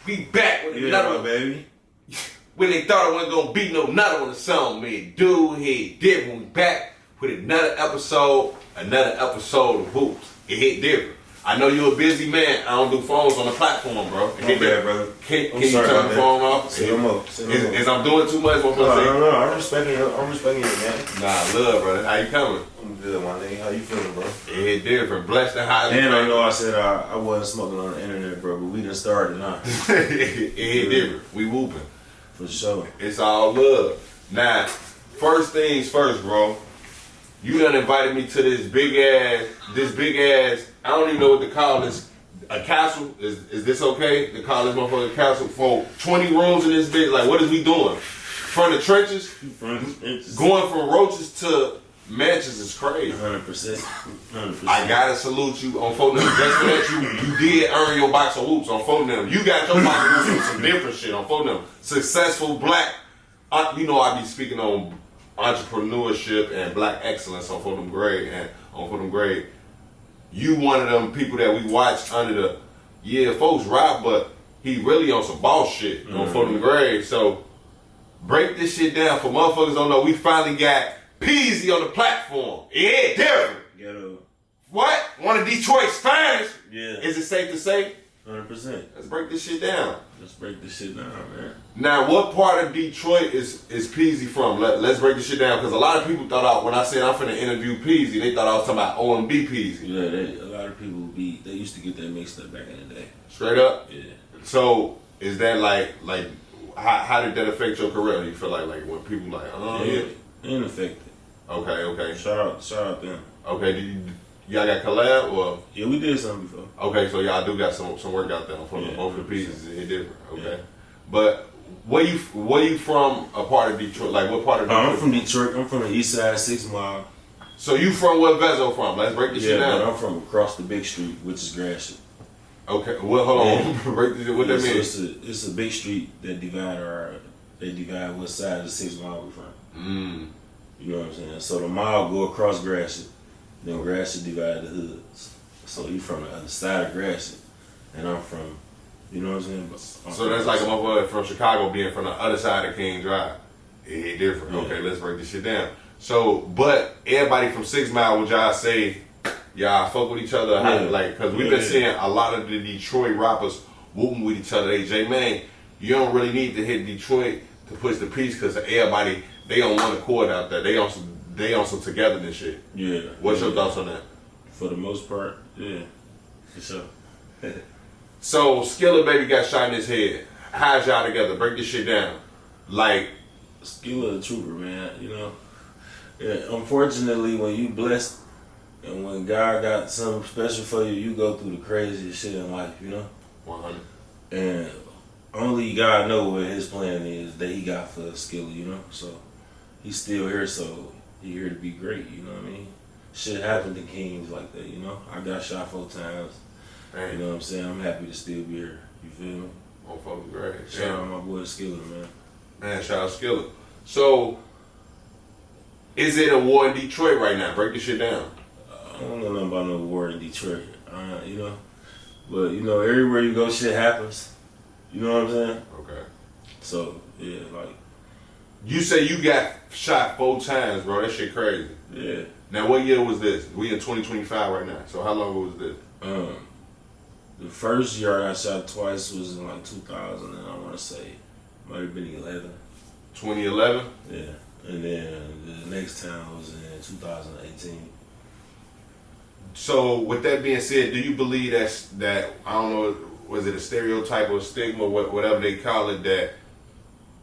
We back with another one, baby. When they thought it wasn't gonna be no another one, the song, man. Dude, he did. When we back with another episode of Hoops. It hit different. I know you're a busy man. I don't do phones on the platform, bro. My bad, brother. Can you turn the phone off? Say no more. Is I'm doing too much? No. I'm respecting you. I'm respecting you, man. Nah, love, brother. How you coming? I'm good, my nigga. How you feeling, bro? It hit different. Blessed and highly. And I know I said I wasn't smoking on the internet, bro, but we done started now. It hit different. We whooping. For sure. It's all love. Now, first things first, bro. You done invited me to this big ass, I don't even know what to call this, a castle. Is this okay to call this motherfucker castle? For 20 rooms in this bitch, like what is we doing? From the trenches? Going from roaches to mansions is crazy. 100%. I gotta salute you on phone them. Just for that you did earn your box of whoops on phone them. You got your box of whoops with some different shit on phone them. Successful black, you know I be speaking on entrepreneurship and black excellence on Fulham Grade and on Fulham Grade. You one of them people that we watch under the folks rap, but he really on some boss shit on Fulham Grade. So break this shit down for motherfuckers don't know. We finally got Peezy on the platform. Yeah, different. Ghetto. What? One of Detroit's finest. Yeah. Is it safe to say? 100%. Let's break this shit down. Let's break this shit down, man. Now, what part of Detroit is Peezy from? Let's break this shit down, because a lot of people thought when I said I'm finna interview Peezy, they thought I was talking about OMB Peezy. Yeah, a lot of people they used to get that mixed up back in the day. Straight up? Yeah. So, is that like how did that affect your career? You feel like when people like, yeah. It didn't affect it. Okay. Shout out them. Okay, y'all got collab or? Yeah, we did something before. Okay, so y'all do got some work out there for both of the pieces. It's different. Okay, yeah. But where you from? A part of Detroit? Like what part of Detroit? I'm from Detroit. I'm from the East Side, 6 Mile. So you from where Vezo from? Let's break this shit down. Yeah, I'm from across the big street, which is Gratiot. Okay, well hold on. Break this. What that mean? So it's a big street that divide what side of the 6 Mile we from. You know what I'm saying? So the mile go across Gratiot, then Gratiot divide the hoods. So you from the other side of Gratiot, and I'm from, you know what I'm saying? So that's like a motherfucker from Chicago being from the other side of King Drive. It different. Yeah. Okay, let's break this shit down. So, but everybody from 6 Mile, would y'all say, y'all fuck with each other? Yeah. Like, cause we've been seeing a lot of the Detroit rappers whooping with each other. AJ, man, you don't really need to hit Detroit to push the piece, cause everybody, they on one accord out there. They on some togetherness shit. Yeah. What's your thoughts on that? For the most part, yeah, for sure. So Skilla baby got shot in his head. How's y'all together? Break this shit down. Like Skilla a trooper, man. You know. Yeah. Unfortunately, when you blessed and when God got something special for you, you go through the craziest shit in life. You know. 100. And only God knows what His plan is that He got for Skilla. You know. So He's still here. So He here to be great. You know what I mean? Shit happened to kings like that, you know. I got shot 4 times. Damn. You know what I'm saying? I'm happy to still be here. You feel me? Oh, fucking great. Shout out my boy Skilla, man. Man, shout out Skilla. So, is it a war in Detroit right now? Break this shit down. I don't know nothing about no war in Detroit, you know. But, you know, everywhere you go, shit happens. You know what I'm saying? Okay. So, yeah, like. You say you got shot 4 times, bro. That shit crazy. Yeah. Now, what year was this? We in 2025 right now. So, how long ago was this? The first year I got shot twice was in like 2000, and I want to say might have been 11. 2011? Yeah. And then the next time was in 2018. So, with that being said, do you believe that I don't know, was it a stereotype or stigma, whatever they call it, that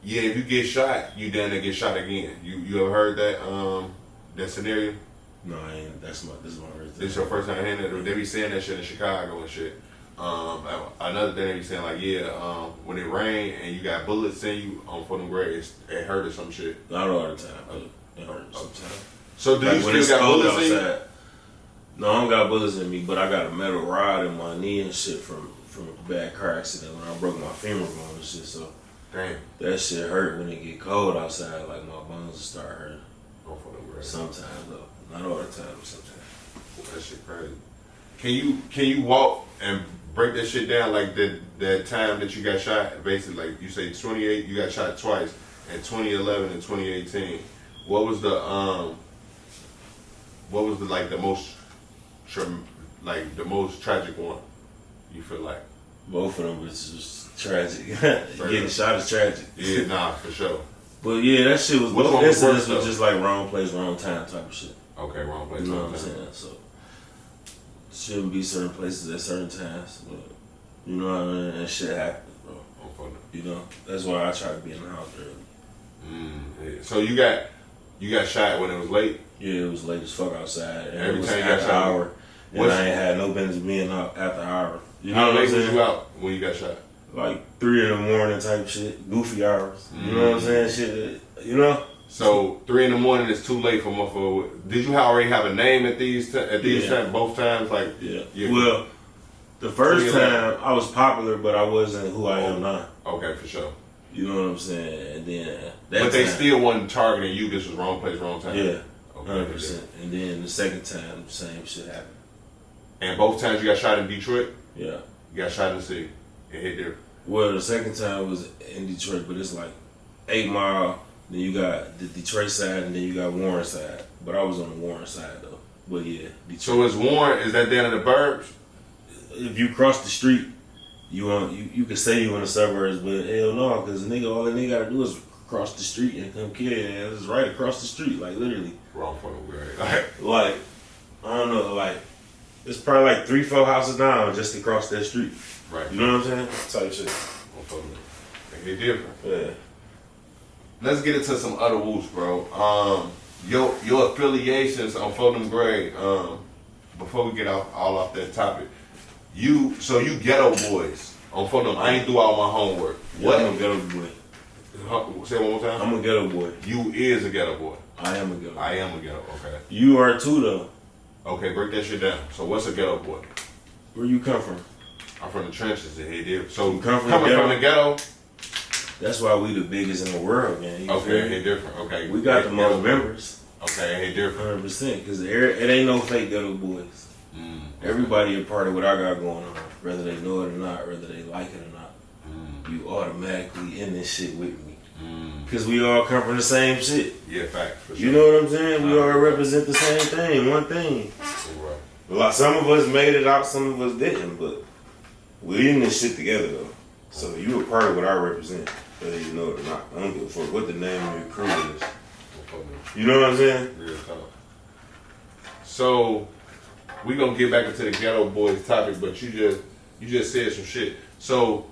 yeah, if you get shot, you then get shot again? You ever heard that scenario? No, I ain't. This is my first time. This your first time hearing that? They be saying that shit in Chicago and shit. Another thing they be saying, like, when it rain and you got bullets in you for them grades, it hurt or some shit. Not all the time, but it hurt sometimes. So do you still got bullets in you? No, I don't got bullets in me, but I got a metal rod in my knee and shit from a bad car accident when I broke my femur bone and shit. So damn, that shit hurt when it get cold outside. Like my bones will start hurting. For them grades. Sometimes though, not all the time. Sometimes. That shit crazy. Can you walk and break that shit down, like that time that you got shot. Basically, like you say, 28, you got shot twice in 2011 and 2018. What was the like the most tragic one? You feel like both of them was just tragic. Getting shot is tragic. Yeah, nah, for sure. But yeah, that shit was. Both incidents was just like wrong place, wrong time type of shit. Okay, wrong place, you know wrong what I'm time. saying? So shouldn't be certain places at certain times, but you know what I mean. And shit happens, bro. You know, that's why I try to be in the house early. Yeah. So you got shot when it was late. Yeah, it was late as fuck outside. And Every it was time you got after shot, hour, and I ain't had no business being out after hour. You know how what I'm late was saying? you out when you got shot? Like 3 in the morning type shit, goofy hours. You know what I'm saying? Shit, you know. So 3 in the morning is too late for motherfucker. Did you already have a name at these times, both times? Like yeah. Well, the first time I was popular, but I wasn't who I am now. Okay, for sure. You know what I'm saying? And then but they still wasn't targeting you. This was wrong place, wrong time. Yeah, okay, 100%. And then the second time, the same shit happened. And both times you got shot in Detroit. Yeah, you got shot in the city. It hit there. Well, the second time was in Detroit, but it's like 8 Mile. Then you got the Detroit side, and then you got Warren side. But I was on the Warren side though. But yeah, Detroit. So is Warren? Is that down in the burbs? If you cross the street, you can say you in the suburbs, but hell no, because all the nigga gotta do is cross the street and come kill your ass. It's right across the street, like literally. Wrong fucking way. Like I don't know, like it's probably like 3-4 houses down just to cross that street. Right. You know what I'm saying? Type shit. It different. Yeah. Let's get into some other whoops, bro. Your affiliations on Fulton Gray. Before we get all off that topic, you Ghetto Boys on Fulton. I ain't do all my homework. What? I'm a Ghetto Boy. Say it one more time. I'm a Ghetto Boy. You is a Ghetto Boy. I am a Ghetto Boy. I am a Ghetto. Okay. You are too though. Okay, break that shit down. So what's a Ghetto Boy? Where you come from? I'm from the trenches. So you come from coming from the ghetto. That's why we the biggest in the world, man. Okay, it different. Okay, we got the most members. Okay, it different. 100%, because it ain't no fake Ghetto Boys. Everybody a part of what I got going on, whether they know it or not, whether they like it or not. You automatically in this shit with me, because we all come from the same shit. Yeah, fact. For sure. You know what I'm saying? We all represent the same thing, one thing. Right. Some of us made it out, some of us didn't, but we in this shit together though. So you a part of what I represent, whether you know it or not. I don't give a fuck what the name of your crew is. You know what I'm saying? Real talk. So we gonna get back into the Ghetto Boys topic, but you just said some shit. So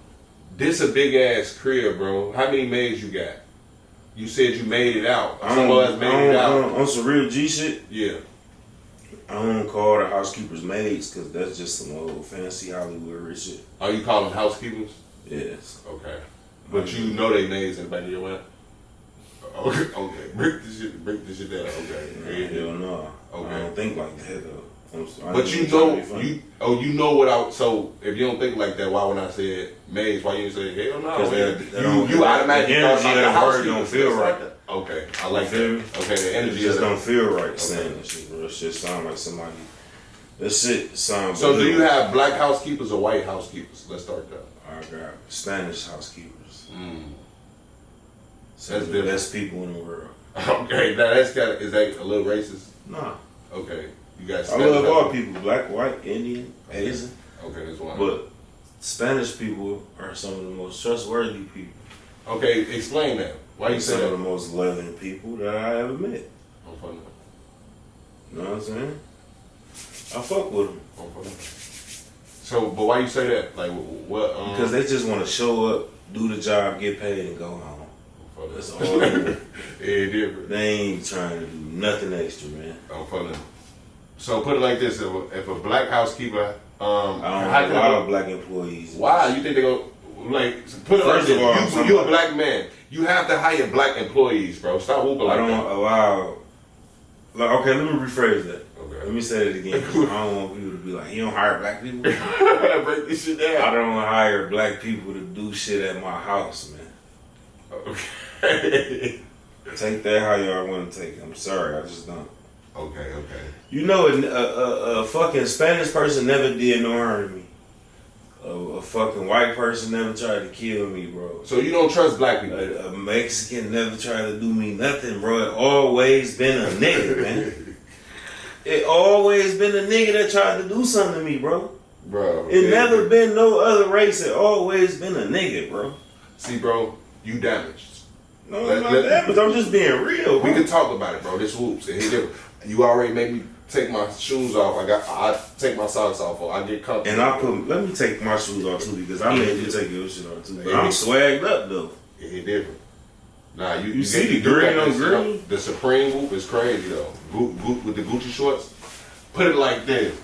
this a big ass crib, bro. How many maids you got? You said you made it out. Some of us made it out. On some real G shit? Yeah. I don't call the housekeepers maids because that's just some old fancy Hollywood rich shit. Oh, you call them housekeepers? Yes. Okay. But you know they maids in the back of your mind? Okay. Break this shit down. Okay. Hell no. Okay. I don't think like that though. But you know what I. So if you don't think like that, why when I said maids, why you didn't say hell no? You automatically the energy of the word don't feel right. Okay, I like that. Okay, the energy just don't feel right saying that shit, bro. That shit sound like somebody. That shit sounds. So do you have black housekeepers or white housekeepers? Let's start there. I got Spanish housekeepers. That's the best people in the world. Okay, now is that a little racist? Nah. Okay, you got. I love all people: black, white, Indian, Asian. Okay, that's one. But Spanish people are some of the most trustworthy people. Okay, explain that. Why you say that? Some of the most loving people that I ever met. I'm funny. You know what I'm saying? I fuck with them. I'm funny. So, but why you say that? Like, what? Because they just want to show up, do the job, get paid, and go home. That's all they want. Yeah, different. They ain't trying to do nothing extra, man. I'm funny. So put it like this: if a black housekeeper, I don't have a lot of black employees. Why you think they go like? Put it like this: you a black man. You have to hire black employees, bro. Stop whooping like that. I don't allow. Like, okay, let me rephrase that. Okay. Let me say it again. I don't want people to be like, you don't hire black people. Break this shit down. I don't hire black people to do shit at my house, man. Okay. Take that how y'all want to take it. I'm sorry, I just don't. Okay. You know, a fucking Spanish person never did no harm to me. A fucking white person never tried to kill me, bro. So you don't trust black people? A Mexican never tried to do me nothing, bro. It always been a nigga, man. It always been a nigga that tried to do something to me, bro. Bro. It never been no other race. It always been a nigga, bro. See, bro, you damaged. No, I'm not damaged. I'm just being real, bro. We can talk about it, bro. This whoops. It hit different. You already made me take my shoes off. I take my socks off. Or I get comfortable. And let me take my shoes off too because I made you take your shit off too. But I'm swagged up though. It hit different. Nah, you see the green on green? The Supreme whoop is crazy though. With the Gucci shorts. Put it like this.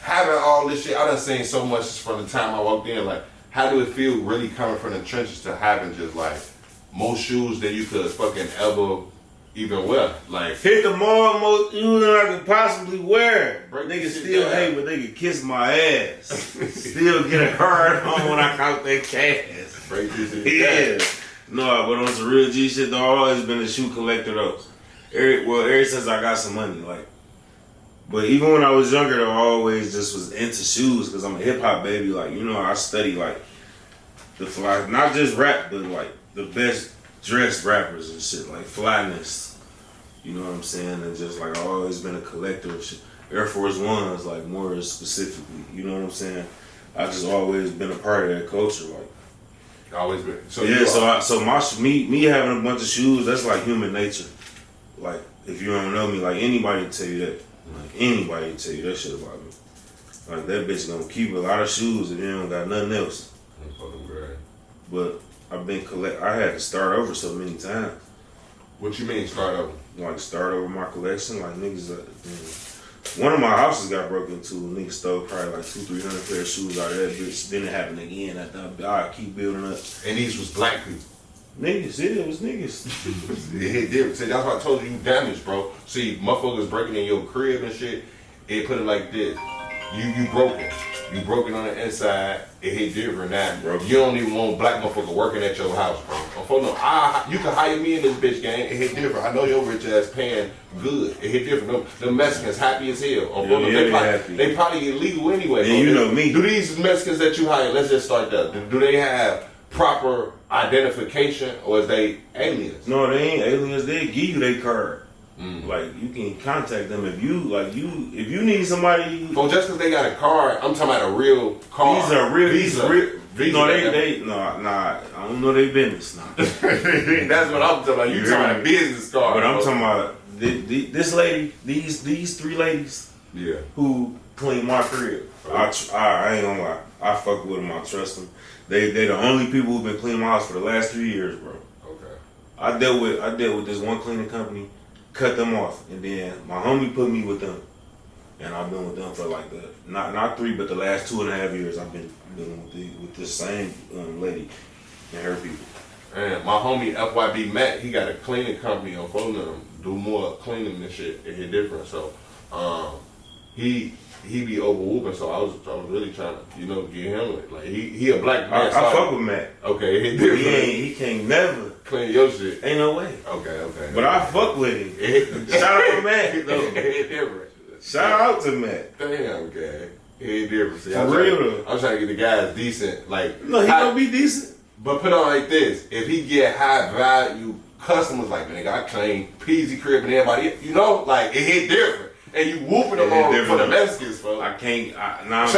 Having all this shit, I done seen so much from the time I walked in. Like, how do it feel really coming from the trenches to having just like more shoes than you could fucking ever even wear? Like, hit the mall most you than I could possibly wear. Niggas still down. hate, but they could kiss my ass. Still get a hard on when I count that cash. Break this shit down. No, but on some real G shit, though, I've always been a shoe collector though. Ever since I got some money, like. But even when I was younger, though, I always just was into shoes because I'm a hip hop baby. Like, you know, I study like the fly, not just rap, but like the best dressed rappers and shit, like flyness. You know what I'm saying? And just like I've always been a collector of shit. Air Force Ones, like more specifically. You know what I'm saying? I just always been a part of that culture, like. Always been. So yeah, me having a bunch of shoes, that's like human nature. Like, if you don't know me, like anybody will tell you that. Like anybody will tell you that shit about me. Like that bitch gonna keep a lot of shoes if you don't got nothing else. That's fucking great. But I had to start over so many times. What you mean start over? Like start over my collection, like niggas. One of my houses got broken into. Niggas stole probably like 200-300 pair of shoes out of that bitch. Then it happened again. I keep building up. And these was black people. Niggas, yeah, it was niggas. It hit different. See, that's why I told you damaged, bro. See, motherfuckers breaking in your crib and shit. It put it like this. You broken. You broken on the inside. It hit different now, bro. You don't even want black motherfucker working at your house, bro. You can hire me in this bitch gang. It hit different. I know your rich ass paying good. It hit different. The Mexicans happy as hell. They probably illegal anyway. And you know me. Do these Mexicans that you hire, let's just start there. Do they have proper identification or is they aliens? No, they ain't aliens. They give you their card. Like you can contact them if you need somebody. So just because they got a card, I'm talking about a real card. These are real. Visa. No, I don't know their business. Nah. That's what I'm talking about. You talking about a business card. But I'm talking about this lady, these three ladies. Yeah. Who clean my crib? Okay. I ain't gonna lie. I fuck with them. I trust them. They the only people who've been cleaning my house for the last 3 years, bro. Okay. I dealt with this one cleaning company, cut them off, and then my homie put me with them, and I've been with them for like not 3, but the last 2.5 years. I've been with this same lady and her people. And my homie FYB Matt, he got a cleaning company on phone them, do more cleaning and shit. It hit different, so he be over whooping. So I was really trying to get him like he a black man. I fuck with Matt. Okay, it hit different. He can't never clean your shit. Ain't no way. Okay. But I fuck with him. Shout out to Matt. Though. It hit different. Shout out to Matt. Damn, okay. It hit different. See, For real. I'm trying to get the guys decent. Like no, he gonna be decent. But put on like this: if he get high value customers, like man, I claim Peezy crib and everybody, like it hit different. And you whooping them on for the Mexicans, folks. I can't. I'm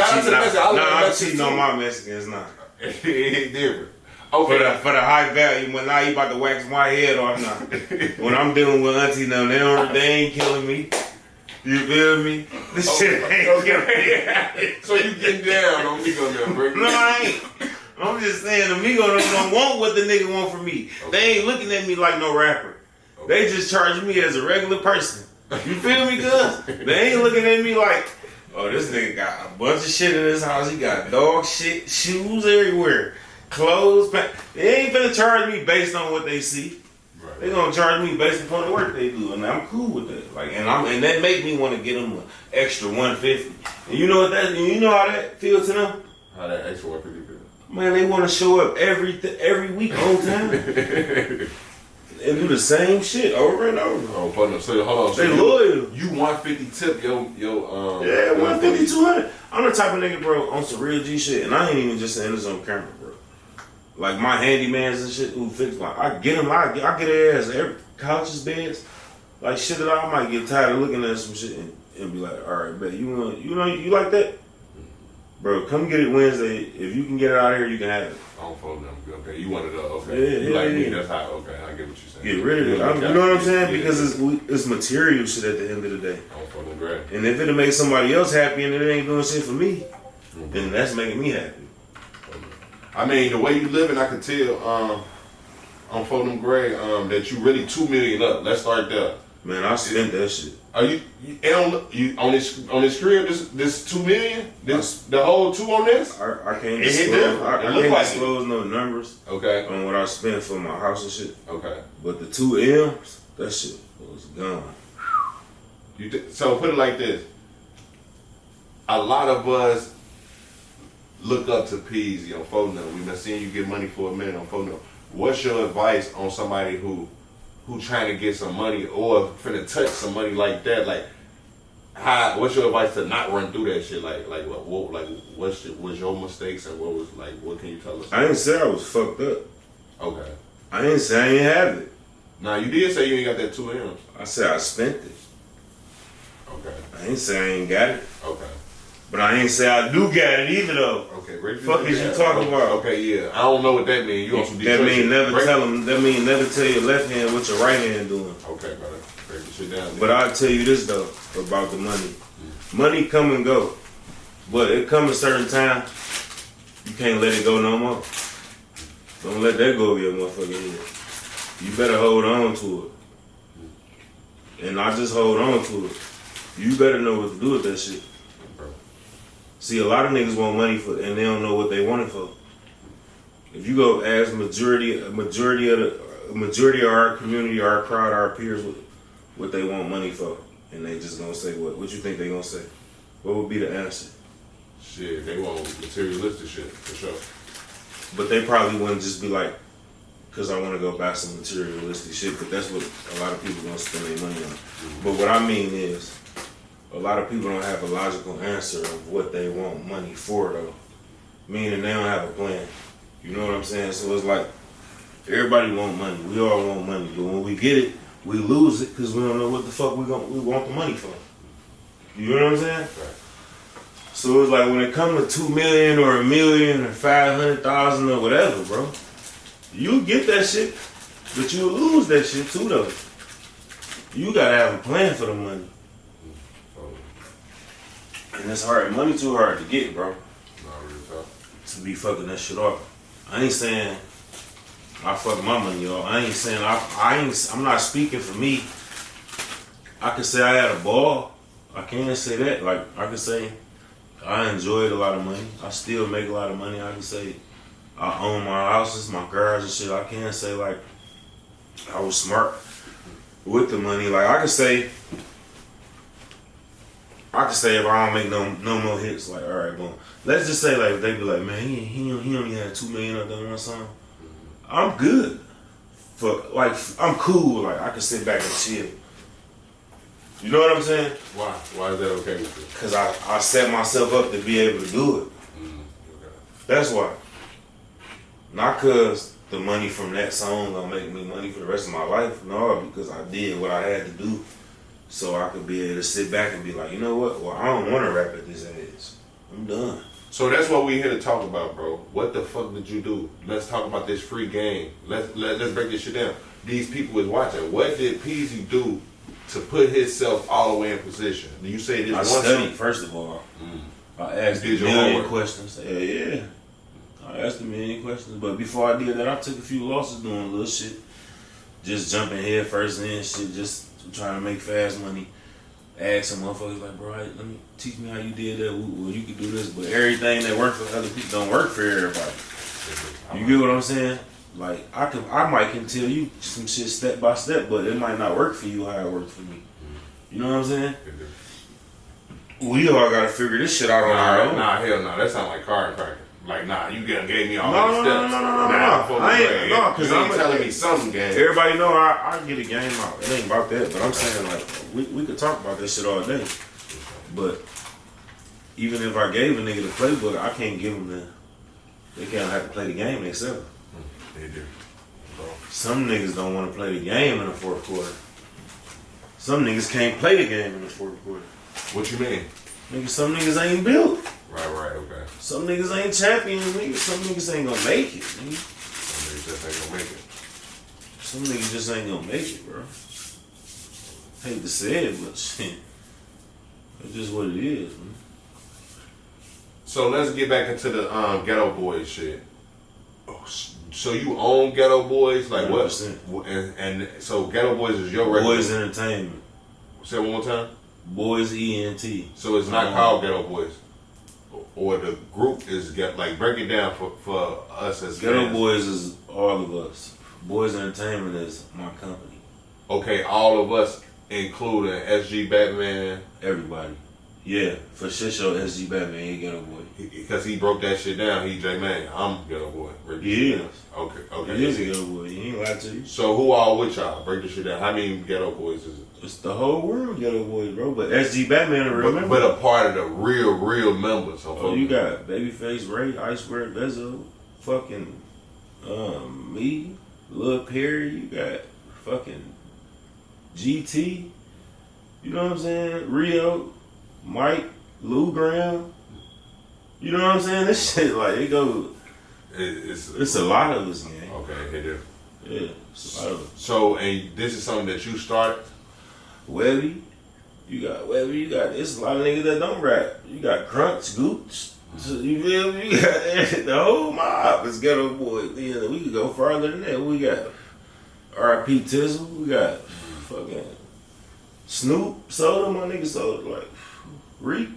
cheating on my Mexicans now. It hit different. Okay. For the high value, when now you about to wax my head off now. When I'm dealing with auntie now, they ain't killing me. You feel me? This shit ain't killing me. So you getting down on Migo now, bro? No, I ain't. I'm just saying the Migo don't want what the nigga want from me. Okay. They ain't looking at me like no rapper. Okay. They just charging me as a regular person. You feel me, cuz? They ain't looking at me like, oh, this nigga got a bunch of shit in his house. He got dog shit, shoes everywhere, clothes, pants. They ain't finna charge me based on what they see. Right. They gonna charge me based upon the work they do, and I'm cool with that. Like, and that make me want to get them an extra $150. And you know how that feels to them? How that extra $150 feel? Man, they want to show up every week on time. and do the same shit over and over. Oh, fuck no. So hold on. So they loyal. You 150 tip yo yeah, 150, 200. I'm the type of nigga, bro, on some real G shit, and I ain't even just saying this on camera, bro. Like my handymans and shit who fix my, I get them, I get their ass every couches, beds, like shit that I might get tired of looking at some shit and be like, all right, bet you like that, bro? Come get it Wednesday. If you can get it out of here, you can have it. I don't follow them. Okay, you wanted to. Okay, yeah, you like me. Yeah. That's how. Okay, I get what you're saying. Get rid of it. You know what I'm saying? Because it's material shit at the end of the day. I don't follow them. Great. And if it'll make somebody else happy and it ain't doing shit for me, then that's making me happy. I mean, the way you living, I can tell on Fulham Gray that you really $2 million up. Let's start there. Man, I spent that shit. Are you on this crib? This $2 million? The whole two on this? I can't It hit disclose. different. I It can't look like disclose no numbers. Okay. On what I spent for my house and shit. Okay. But the 2 M's, that shit was gone. So put it like this. A lot of us look up to Peezy on phone number. We've been seeing you get money for a minute on phone number. What's your advice on somebody who trying to get some money or finna touch some money like that? Like, what's your advice to not run through that shit? What's your mistakes and what can you tell us? I didn't say I was fucked up. Okay. I didn't say I ain't have it. Now you did say you ain't got that 2 M's. I said I spent it. Okay. I ain't say I ain't got it. Okay. But I ain't say I do got it either though. Okay, fuck is you talking about? Okay, yeah. I don't know what that means. You on some That mean never tell them. That mean never tell your left hand what your right hand doing. Okay, brother. Break the shit down. But I'll tell you this though about the money. Money come and go, but it come a certain time. You can't let it go no more. Don't let that go over your motherfucking head. You better hold on to it, and not just hold on to it. You better know what to do with that shit. See, a lot of niggas want money for, and they don't know what they want it for. If you go ask majority of our community, our crowd, our peers, what they want money for, and they just gonna say what you think they gonna say? What would be the answer? Shit, they want materialistic shit for sure. But they probably wouldn't just be like, cause I want to go buy some materialistic shit. But that's what a lot of people gonna spend their money on. But what I mean is, a lot of people don't have a logical answer of what they want money for, though. Meaning they don't have a plan. You know what I'm saying? So it's like, everybody want money. We all want money. But when we get it, we lose it because we don't know what the fuck we want the money for. You know what I'm saying? Right. So it's like when it comes to 2 million or $1 million or 500,000 or whatever, bro, you get that shit, but you lose that shit too, though. You gotta have a plan for the money. And it's hard. Money too hard to get, bro. To be fucking that shit off. I ain't saying I fuck my money off. I ain't saying I'm not speaking for me. I can say I had a ball. I can't say that. Like I can say I enjoyed a lot of money. I still make a lot of money. I can say I own my houses, my garage and shit. I can't say like I was smart with the money. Like I can say if I don't make no more hits, like, all right, boom. Let's just say, like, they be like, man, he only had 2 million up there one song. I'm good. I'm cool. Like, I can sit back and chill. You know what I'm saying? Why? Why is that okay with you? Because I set myself up to be able to do it. Okay. That's why. Not because the money from that song gonna make me money for the rest of my life. No, because I did what I had to do. So I could be able to sit back and be like, you know what? Well, I don't want to rap at this age. I'm done. So that's what we here to talk about, bro. What the fuck did you do? Let's talk about this free game. Let's break this shit down. These people is watching. What did Peezy do to put himself all the way in position? You say this I studied, first of all. I asked a million questions. Yeah. I asked a million questions. But before I did that, I took a few losses doing little shit. Just jumping head first in shit, just trying to make fast money. Ask some motherfuckers like, bro, let me teach me how you did that. Well, you could do this, but everything that works for other people don't work for everybody. You get what I'm saying? Like I might can tell you some shit step by step, but it might not work for you how it works for me. You know what I'm saying? We all gotta figure this shit out on our own. Nah, hell no. That sound like car and cracker. Like, nah, you gave me all No, these no, steps. no, I ain't, no, because you I'm ain't telling me something, gang. Everybody know I get a game out. It ain't about that, but I'm saying like we could talk about that shit all day. But even if I gave a nigga the playbook, I can't give them they can't have to play the game themselves. They do. Bro. Some niggas don't want to play the game in the fourth quarter. Some niggas can't play the game in the fourth quarter. What you mean? Niggas, some niggas ain't built. Right, okay. Some niggas ain't champions, niggas. Some niggas ain't gonna make it, nigga. Some niggas just ain't gonna make it. Some niggas just ain't gonna make it, bro. Hate to say it, but shit. That's just what it is, man. So let's get back into the Ghetto Boys shit. So you own Ghetto Boys? Like 100%. What? And so Ghetto Boys is your record? Boys Entertainment. Say it one more time? Boys ENT. So it's not called Ghetto Boys? Or the group is, break it down for us as Ghetto fans. Boys is all of us. Boys Entertainment is my company. Okay, all of us, including SG Batman. Everybody. Yeah, for shit show SG Batman, he Ghetto Boy. Because he broke that shit down. He J Man. I'm Ghetto Boy. He is. Okay. He is a Ghetto Boy. He ain't lie to you. So who all with y'all? Break the shit down. How many Ghetto Boys is it? It's the whole world Ghetto Boys, bro. But SG Batman, remember? But a part of the real members. Oh, you got Babyface, Ray, Iceberg, Bezzo, fucking me, Lil Perry. You got fucking GT. You know what I'm saying? Rio, Mike, Lou Graham. You know what I'm saying? This shit, like, it goes. It's a lot of us, man. Okay, it is. Yeah, it's a lot of us. So, and this is something that you started? Webby. You got Webby. You got, it's a lot of niggas that don't rap. You got Crunch, Gooch. So you feel me? You got the whole mob is Ghetto Boys. You know, we could go farther than that. We got R.I.P. Tizzle. We got fucking Snoop, Soda, my nigga Soda, like Reek,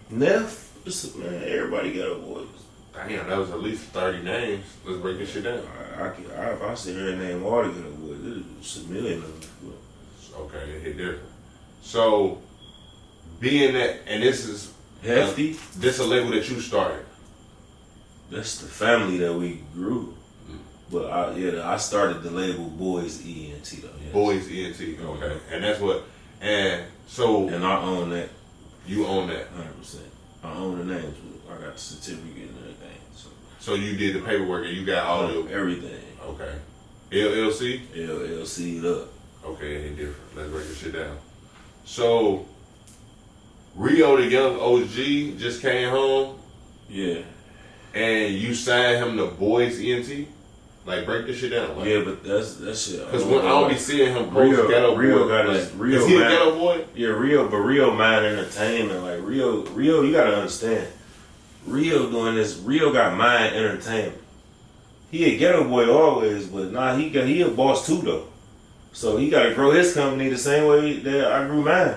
Neff. Man, everybody Ghetto Boys. Damn, that was at least 30 names. Let's break this shit down. If I sit here and name all the Ghetto Boys, it's a million of them. Okay, it hit different. So, being that, and this is Hefty. This a label that you started. That's the family that we grew. But I started the label Boys ENT though. Yes. Boys ENT, okay. And that's what, and so. And I own that. You own that? 100%. I own the names. I got the certificate and everything. So you did the paperwork and you got all the. Everything. Okay. LLC? LLC'd up. Okay, it hit different. Let's break this shit down. So, Rio, the young OG, just came home. Yeah. And you signed him to Boys ENT? Like, break this shit down. Like, yeah, but that's shit. Because when I don't be seeing him post Ghetto Rio Boy. got like, his Rio. Is he a Ghetto Boy? Yeah, Rio Mind Entertainment. Like, Rio, you gotta understand. Rio doing this, Rio got Mind Entertainment. He a Ghetto Boy always, but he a boss too, though. So he gotta grow his company the same way that I grew mine.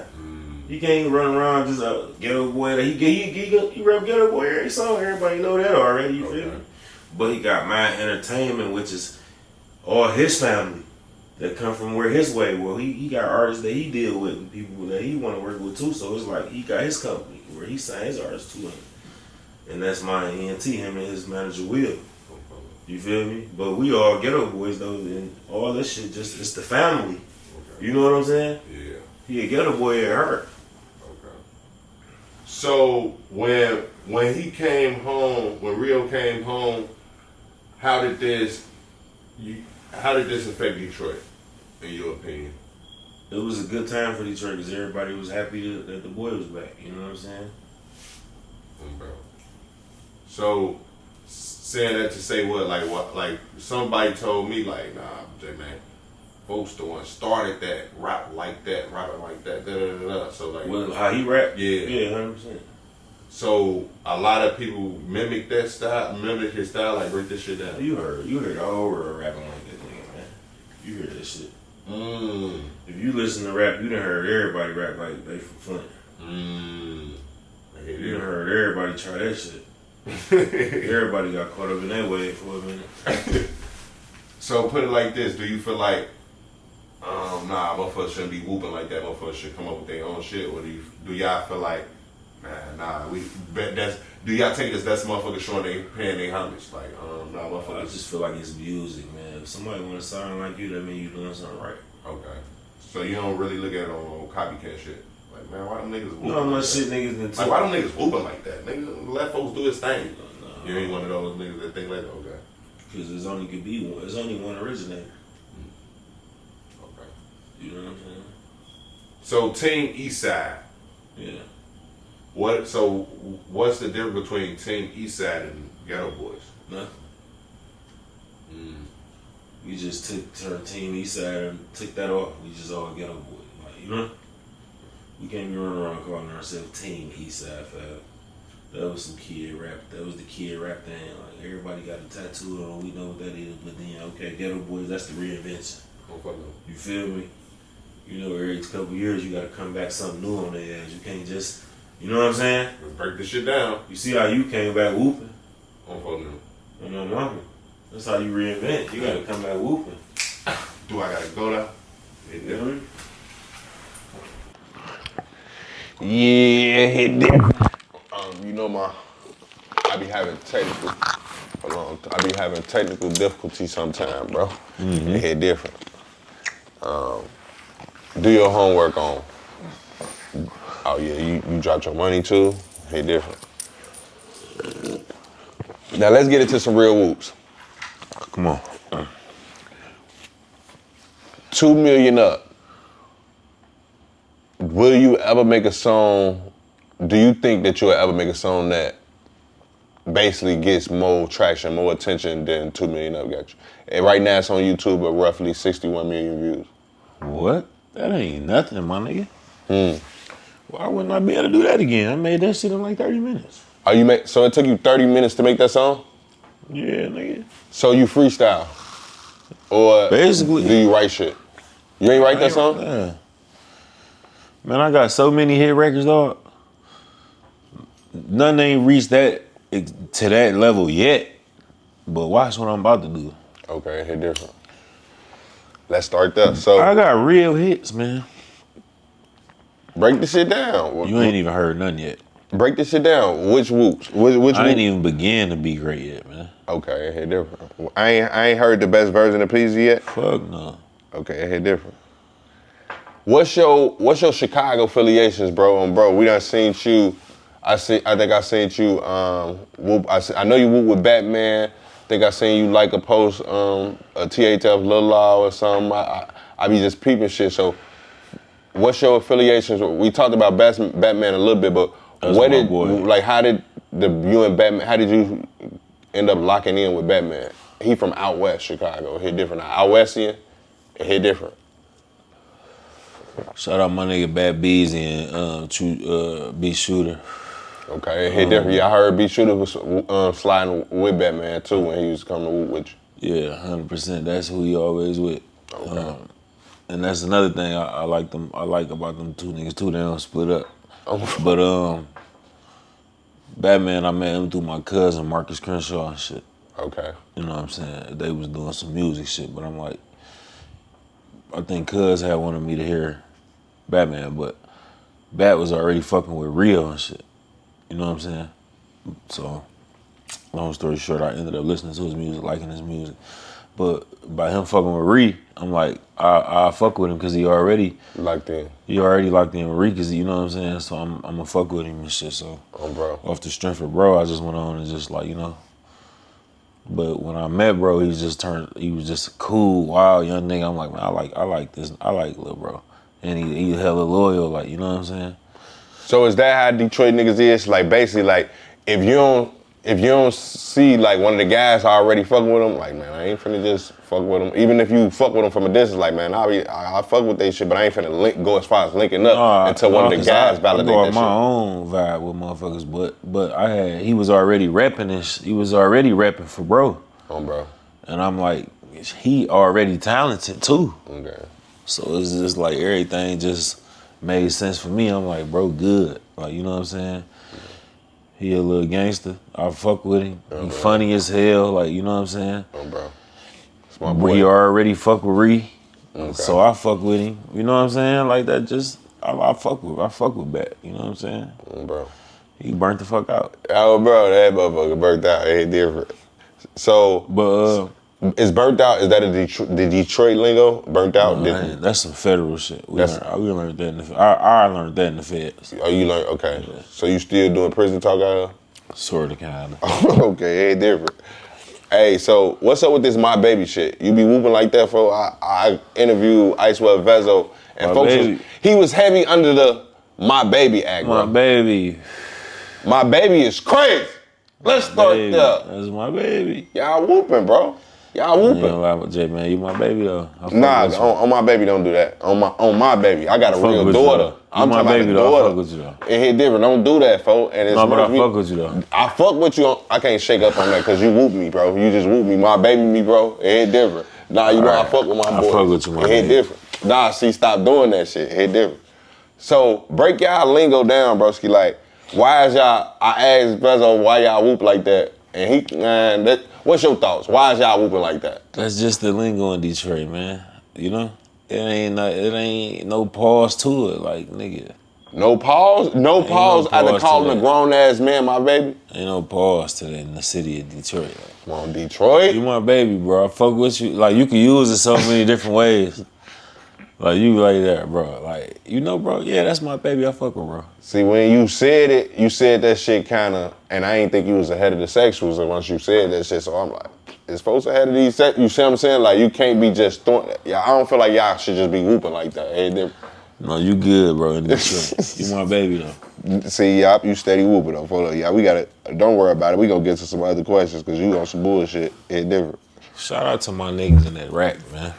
He can't run around just a Ghetto Boy. He rap Ghetto Boy every song. Everybody know that already. You feel me? But he got Mind Entertainment, which is all his family that come from where his way. Well, he got artists that he deal with and people that he want to work with too. So it's like he got his company where he signed his artists to him. And that's Mind ENT, him and his manager Will. You feel me? But we all Ghetto Boys though, and all this shit it's the family. Okay. You know what I'm saying? Yeah. He a Ghetto Boy at heart. Okay. So when he came home, when Rio came home, how did this affect Detroit, in your opinion? It was a good time for Detroit because everybody was happy that the boy was back. You know what I'm saying? Okay. So, saying that to say what? Like somebody told me, like, nah, J-Man, folks the one started that, rapping like that, da-da-da-da. So, like. Well, how he rap? Yeah. Yeah, 100%. So, a lot of people mimic his style, like, break this shit down. You heard the whole world rapping like that nigga, man. You heard that shit. If you listen to rap, you done heard everybody rap like they from Flint. You done heard everybody try that shit. Everybody got caught up in that wave for a minute. So put it like this: do you feel like, motherfuckers shouldn't be whooping like that? Motherfuckers should come up with their own shit, or do y'all feel like, nah, do y'all take this? That's motherfuckers showing they paying their homage. Like, nah, I motherfuckers. just feel like it's music, man. If somebody want to sound like you, that mean you doing something right. Okay. So you don't really look at it on copycat shit. Like, man, why them niggas whooping? You know how much like shit niggas been like, why them niggas whooping like that? Nigga, let folks do his thing. No. You ain't one of those niggas that think like, okay. Because there's only could be one. There's only one originator. Okay. You know what I'm saying? So Team Eastside. Yeah. What's the difference between Team Eastside and Ghetto Boys? Nothing. We just took our Team Eastside and took that off. We just all Ghetto Boys. Like, you know? We can't be running around calling ourselves Team Eastside, fam. That was some kid rap. That was the kid rap thing. Like, everybody got a tattoo on. We know what that is. But then, okay, Ghetto Boys, that's the reinvention. You feel me? You know, every couple years, you got to come back something new on their ass. You can't just, you know what I'm saying? Let's break this shit down. You see how you came back whooping? On You know, mama. That's how you reinvent. You got to come back whooping. Do I gotta go now? You know? Yeah, hit different. You know I be having technical difficulties sometimes, bro. It hit different. Do your homework on. Oh yeah, you dropped your money too. Hit different. Now let's get into some real whoops. Come on. 2 million up. Will you ever make a song? Do you think that you'll ever make a song that basically gets more traction, more attention than 2 million up got you? And right now it's on YouTube at roughly 61 million views. What? That ain't nothing, my nigga. Why wouldn't I be able to do that again? I made that shit in like 30 minutes. So it took you 30 minutes to make that song? Yeah, nigga. So you freestyle? Or basically, do you write shit? You ain't write that song? Yeah. Man, I got so many hit records, dog. None ain't reached that to that level yet. But watch what I'm about to do. Okay, hit different. Let's start there. So I got real hits, man. Break the shit down. You ain't even heard none yet. Break this shit down. Which whoops? Which I ain't even began to be great yet, man. Okay, it hit different. I ain't heard the best version of Peezy yet. Fuck no. Okay, it hit different. What's your Chicago affiliations, bro? Bro, we done seen you. I think I seen you. Whoop. I know you whoop with Batman. I think I seen you like a post a THF Lil Law or something. I be just peeping shit. So, what's your affiliations? We talked about Batman a little bit, but That's what my did boy. like? How did you and Batman? How did you end up locking in with Batman? He from out west Chicago. It hit different. Out westian. It hit different. Shout out my nigga Bad Beezy and B Shooter. Okay, it hit different. Yeah, I heard B Shooter was sliding with Batman too when he was coming to whoop with you. Yeah, 100%. That's who he always with. Okay. And that's another thing I like them. I like about them two niggas too. They don't split up. Oh. But Batman, I met him through my cousin Marcus Crenshaw and shit. Okay. You know what I'm saying? They was doing some music shit, but I'm like, I think Cuz had wanted me to hear Batman, but Bat was already fucking with Rio and shit. You know what I'm saying? So, long story short, I ended up listening to his music, liking his music. But by him fucking with Ree, I'm like, I fuck with him because he already Locked in. He already locked in with Ree, cause you know what I'm saying? So I'm gonna fuck with him and shit. So Bro. off the strength of bro, I just went on and just like, you know. But when I met bro, he was just a cool, wild young nigga. I'm like, man, I like this. I like Lil Bro. And he hella loyal, like, you know what I'm saying? So is that how Detroit niggas is? Like basically, like if you don't see like one of the guys already fucking with him, like man, I ain't finna just fuck with him. Even if you fuck with him from a distance, like man, I fuck with they shit, but I ain't finna go as far as linking up until one of the guys validate I go that on my own vibe with motherfuckers, but he was already repping this. He was already repping for bro. Bro. And I'm like, he already talented too. Okay. So it's just like everything just made sense for me. I'm like, bro, good. Like, you know what I'm saying? He a little gangster. I fuck with him. He funny as hell. Like, you know what I'm saying? Bro. It's my boy. He already fuck with Ree. Okay. So I fuck with him. You know what I'm saying? Like that just, I fuck with Bat. You know what I'm saying? Bro. He burnt the fuck out. Oh, bro, that motherfucker burnt out. It ain't different. So, But is burnt out? Is that the Detroit lingo? Burnt out? man, that's some federal shit. We That's- learned that in the I learned that in the feds. Oh, you learned? Okay. So you still doing prison talk out Sort of, kind of. here? Okay, it ain't different. Hey, so what's up with this My Baby shit? You be whooping like that, for I interviewed Icewell Vezo, and My folks, Baby. he was heavy under the My Baby act, My bro. baby. My Baby is crazy. Let's start Baby. there. That's my baby. Y'all whooping, bro. Y'all You whooping. ain't lie with Jay, man. You my baby though. I fuck Nah, with you. on My Baby, don't do that. On my baby, I got a fuck real with you, daughter. though. You my baby, though. I fuck with you, though. It hit different. Don't do that, folks. And it's No, but I much fuck with you though. I fuck with you. I can't shake up on that because you whoop me, bro. You just whoop me. My baby, me, bro. It hit different. Nah, you know I fuck with my boy. I fuck with you, my It hit baby. different. Nah, see, stop doing that shit. It hit different. So break y'all lingo down, broski. Like, why is y'all? I asked Bezo why y'all whoop like that, and he, man, what's your thoughts? Why is y'all whooping like that? That's just the lingo in Detroit, man. You know? It ain't no pause to it, like nigga. No pause? No pause no after pause calling to a that. grown ass man my baby? Ain't no pause to that in the city of Detroit. Like, Come on, Detroit. you my baby, bro. I fuck with you. Like you can use it so many different ways. Like you like that, bro. Like, you know, bro, yeah, that's my baby. I fuck with, bro. See, when you said it, you said that shit kind of, and I ain't think you was ahead of the sexuals once you said that shit, so I'm like, is folks ahead of these sex? You see what I'm saying? Like, you can't be just throwing, yeah, I don't feel like y'all should just be whooping like that. Hey, No, you good, bro, in Detroit. You my baby, though. see, y'all, you steady whooping though. Hold up, yeah, we gotta, don't worry about it. We gonna get to some other questions, because you on some bullshit. It's different. Shout out to my niggas in that rack, man.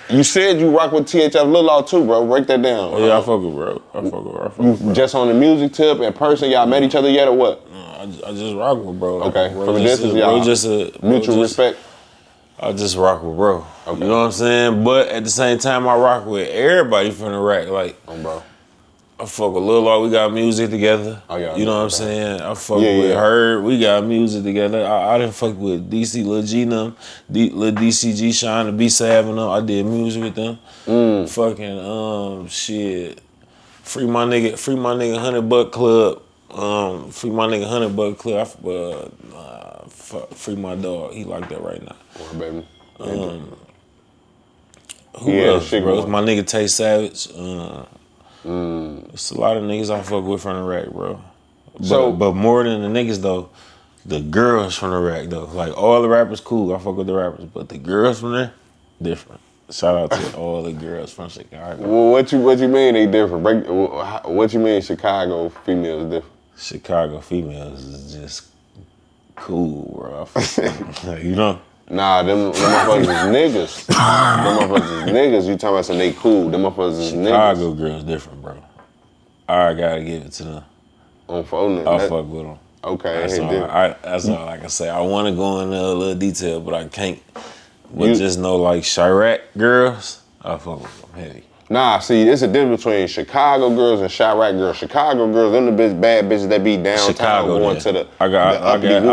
You said you rock with THF Lil Law too, bro. Break that down. Oh, yeah, I fuck with, bro. I fuck with, bro. You just on the music tip, in person, y'all met each other yet or what? I just rock with, bro. Like, Okay, bro, from a just distance, a- y'all bro, just a bro, mutual just- respect. I just rock with, bro. Okay. You know what I'm saying? But at the same time, I rock with everybody from the rack. Like, Bro. I fuck with Lil Law. We got music together. Oh, yeah, You know what I'm okay. saying? I fuck Yeah, with yeah. her. We got music together. I didn't fuck with DC, Lil G them, Lil DCG, Shine, the B7 them. I did music with them. Fucking, shit. Free my nigga $100 Club. Free my nigga $100 Club. Free my dog. He like that right now. Boy, baby. Who Yeah, else, shit bro? going. My nigga Tay Savage. It's a lot of niggas I fuck with from the rack, bro. So- but more than the niggas though, the girls from the rack though. Like all the rappers cool, I fuck with the rappers, but the girls from there, different. Shout out to all the girls from Chicago. Well, what you mean they different? What you mean Chicago females different? Chicago females is just cool, bro. I fuck with, you know. Nah, them motherfuckers is niggas. Them motherfuckers is niggas. You talking about some they cool. Them motherfuckers is niggas. Chicago girls different, bro. I gotta give it to them. On phone. I fuck with them. Okay, That's hey, all, different. that's all I can say. I want to go into a little detail, but I can't. But You- just know, like, Chirac girls, I fuck with them heavy. Nah, see, it's a difference between Chicago girls and Chirac girls. Chicago girls, them the bad bitches that be downtown Chicago, going then. to the.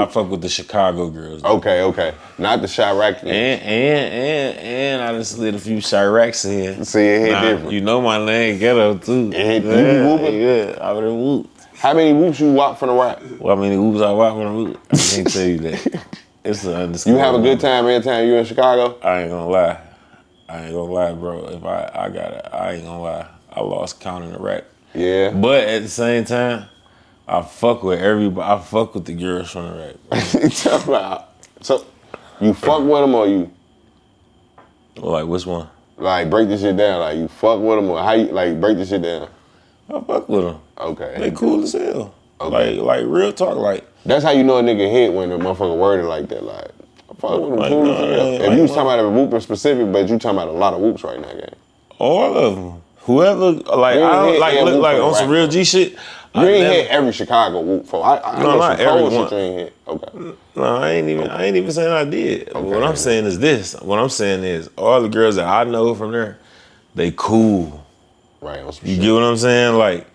I fuck with the Chicago girls. Okay. Not the Chirac. And I just slid a few Chiracs in. See, it hit Nah, different. you know my name, Ghetto, too. It hit- you be whooping? Yeah, I would have whooped. How many whoops you walk from the rap? Well, how many whoops I walk when I whoop? I can't tell you that. It's an underscore. You have a good time every time you in Chicago? I ain't gonna lie. Bro. If I got it, I ain't gonna lie. I lost counting the rack. Yeah. But at the same time, I fuck with everybody. I fuck with the girls from the rack, bro. So, you fuck with them or you Like, which one? like break this shit down? Like you fuck with them or how you like break this shit down? I fuck with them. Okay. They cool as hell. Okay. Like real talk. Like, That's how you know a nigga hit when the motherfucker worded like that. Like, I fuck with them Like, cool as no, hell. like, If you was no. talking about a whoop in specific, but you talking about a lot of whoops right now, gang. all of them. Whoever, like, You ain't I don't, hit like, every look, like whoop on for some the real rack, G shit. You I ain't never- hit every Chicago whoop for. I No, know not some cold everyone. shit you ain't hit. Okay. No, I ain't even saying I did. Okay. What I'm saying is this. What I'm saying is all the girls that I know from there, they cool. Right, on some You shit. get what I'm saying? Like,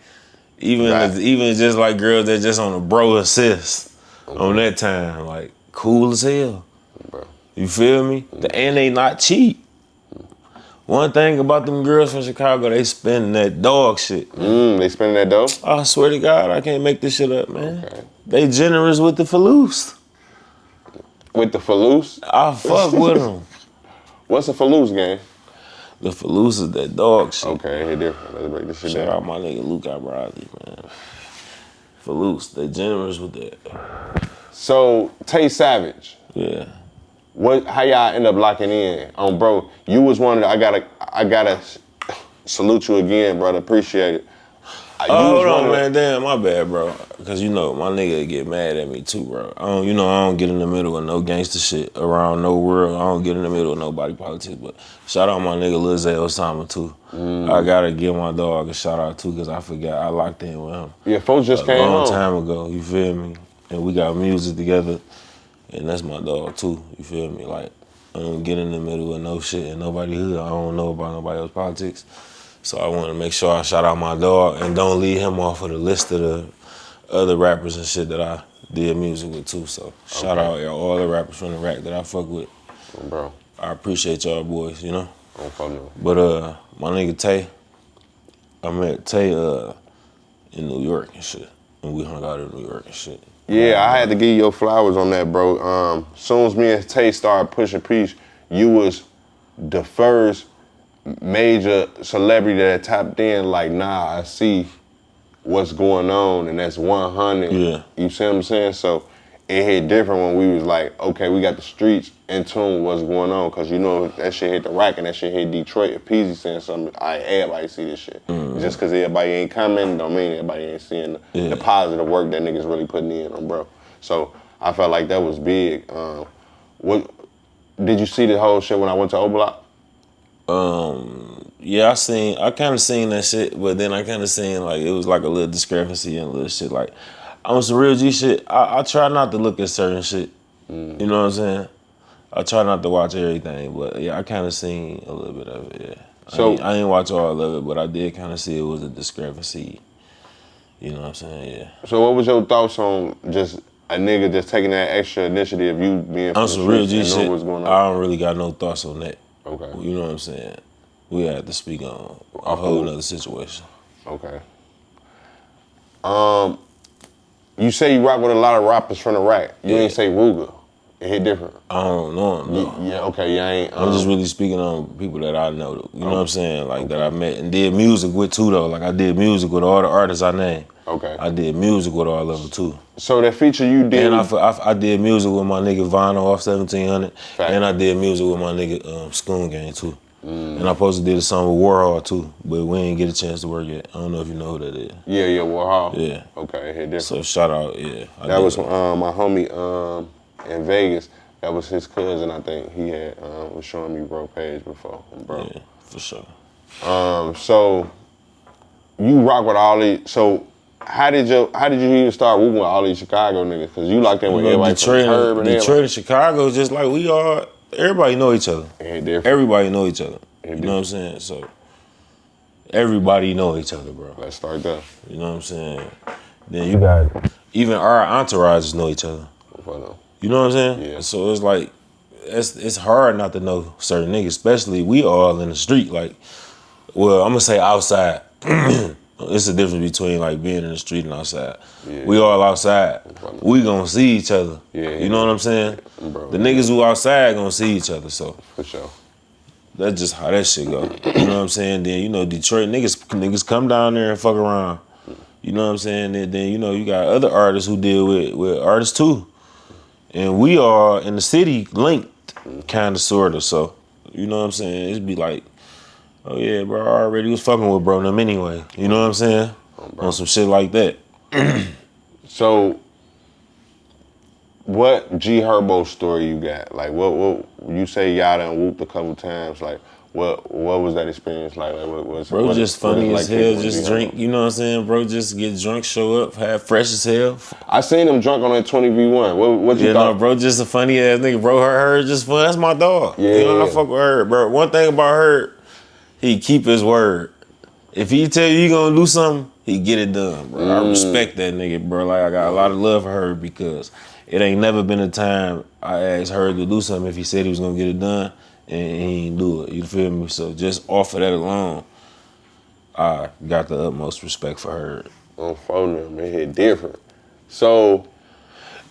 even Right. even just like girls that just on a bro assist on that time, like cool as hell. Bro. You feel me? And they not cheap. One thing about them girls from Chicago, they spending that dog shit. They spending that dough? I swear to God, I can't make this shit up, man. Okay. They generous with the faloose. With the faloose? I fuck with them. What's a faloose game? The faloose is that dog shit. Okay, hit different. Let's break this shit Shout down. out my nigga Luke Bradley, man. Faloose, they generous with that. So, Tay Savage. Yeah. How y'all end up locking in? Bro, you was one of the, I gotta salute you again, brother. Appreciate it. Hold on, man. Damn, my bad, bro. Cause you know my nigga get mad at me too, bro. I don't get in the middle of no gangster shit around no world. I don't get in the middle of nobody politics. But shout out my nigga Lil Zay Osama too. I gotta give my dog a shout out too, cause I forgot I locked in with him. Yeah, folks just came a long home. time ago. You feel me? And we got music together, and that's my dog too. You feel me? Like I don't get in the middle of no shit and nobody hood. I don't know about nobody else's politics. So I want to make sure I shout out my dog and don't leave him off of the list of the other rappers and shit that I did music with too. So shout out all the rappers from the rack that I fuck with. Bro. I appreciate y'all boys, you know? Don't fuck no. But my nigga Tay, I met Tay in New York and shit. And we hung out in New York and shit. Yeah, I had to give you your flowers on that, bro. Soon as me and Tay started pushing Peace, you was the first major celebrity that tapped in like, nah, I see what's going on, and that's 100. Yeah. You see what I'm saying? So it hit different when we was like, okay, we got the streets in tune with what's going on, because you know that shit hit the rack and that shit hit Detroit. If Peezy saying something, everybody see this shit. Just because everybody ain't coming don't mean everybody ain't seeing the positive work that niggas really putting in, bro. So I felt like that was big. What did you see the whole shit when I went to O-Block? Yeah, I kind of seen that shit, but then I kind of seen like it was like a little discrepancy and a little shit. Like on some real G shit, I try not to look at certain shit. You know what I'm saying? I try not to watch everything, but yeah, I kind of seen a little bit of it. Yeah. So I ain't watch all of it, but I did kind of see it was a discrepancy. You know what I'm saying? Yeah. So what was your thoughts on just a nigga just taking that extra initiative, you being On some real G and knowing shit, what's going on? I don't really got no thoughts on that. Okay. You know what I'm saying? We have to speak on a whole nother situation. Okay. You say you rock with a lot of rappers from the rack. You ain't say Ruger. It hit different. I don't know him, though. Yeah, okay, I ain't. I'm just really speaking on people that I know, you know what I'm saying? Like that I met and did music with too, though. Like I did music with all the artists I named. Okay. I did music with all of them too. So that feature you did. And I did music with my nigga Vinyl off 1700. Fact. And I did music with my nigga Schoon Gang too. And I supposed to did a song with Warhol too, but we ain't get a chance to work yet. I don't know if you know who that is. Yeah, Warhol. Yeah. Okay, it hit different. So shout out, yeah. That was my homie in Vegas. That was his cousin, I think. He had was showing me bro page before, bro. Yeah, for sure. So you rock with all these. So how did you even start moving with all these Chicago niggas? Cause you locked in with everybody Detroit, from Herb and Detroit and Chicago is just like we are. Everybody know each other. Everybody know each other. You know what I'm saying? So everybody know each other, bro. Let's start there. You know what I'm saying? Then you got even our entourages know each other. You know what I'm saying? Yeah. So it's like it's hard not to know certain niggas, especially we all in the street. Like, well, I'm gonna say outside. It's the difference between like being in the street and outside. Yeah. We all outside. We gonna see each other. Yeah. You know what I'm saying? Bro, the niggas who outside gonna see each other. So for sure. That's just how that shit go. You know what I'm saying? Then you know Detroit niggas come down there and fuck around. You know what I'm saying? And then you know you got other artists who deal with artists too. And we are in the city linked, kinda sorta. So, you know what I'm saying? It'd be like, oh yeah, bro, I already was fucking with bro them anyway. You know what I'm saying? On some shit like that. So, what G Herbo story you got? Like, what you say y'all done whooped a couple times? Like, what was that experience like? Bro, just funny as hell. Just drink. You know what I'm saying? Bro, just get drunk, show up, have fresh as hell. I seen him drunk on that 20v1. What you thought? No, bro, just a funny ass nigga. Bro, her just fun. That's my dog. Yeah, you know I fuck with her, bro. One thing about her, he keep his word. If he tell you he gonna do something, he get it done, bro. I respect that nigga, bro. Like I got a lot of love for her because it ain't never been a time I asked her to do something if he said he was gonna get it done and he ain't do it. You feel me? So just off of that alone, I got the utmost respect for her. On phone them, it hit different. So,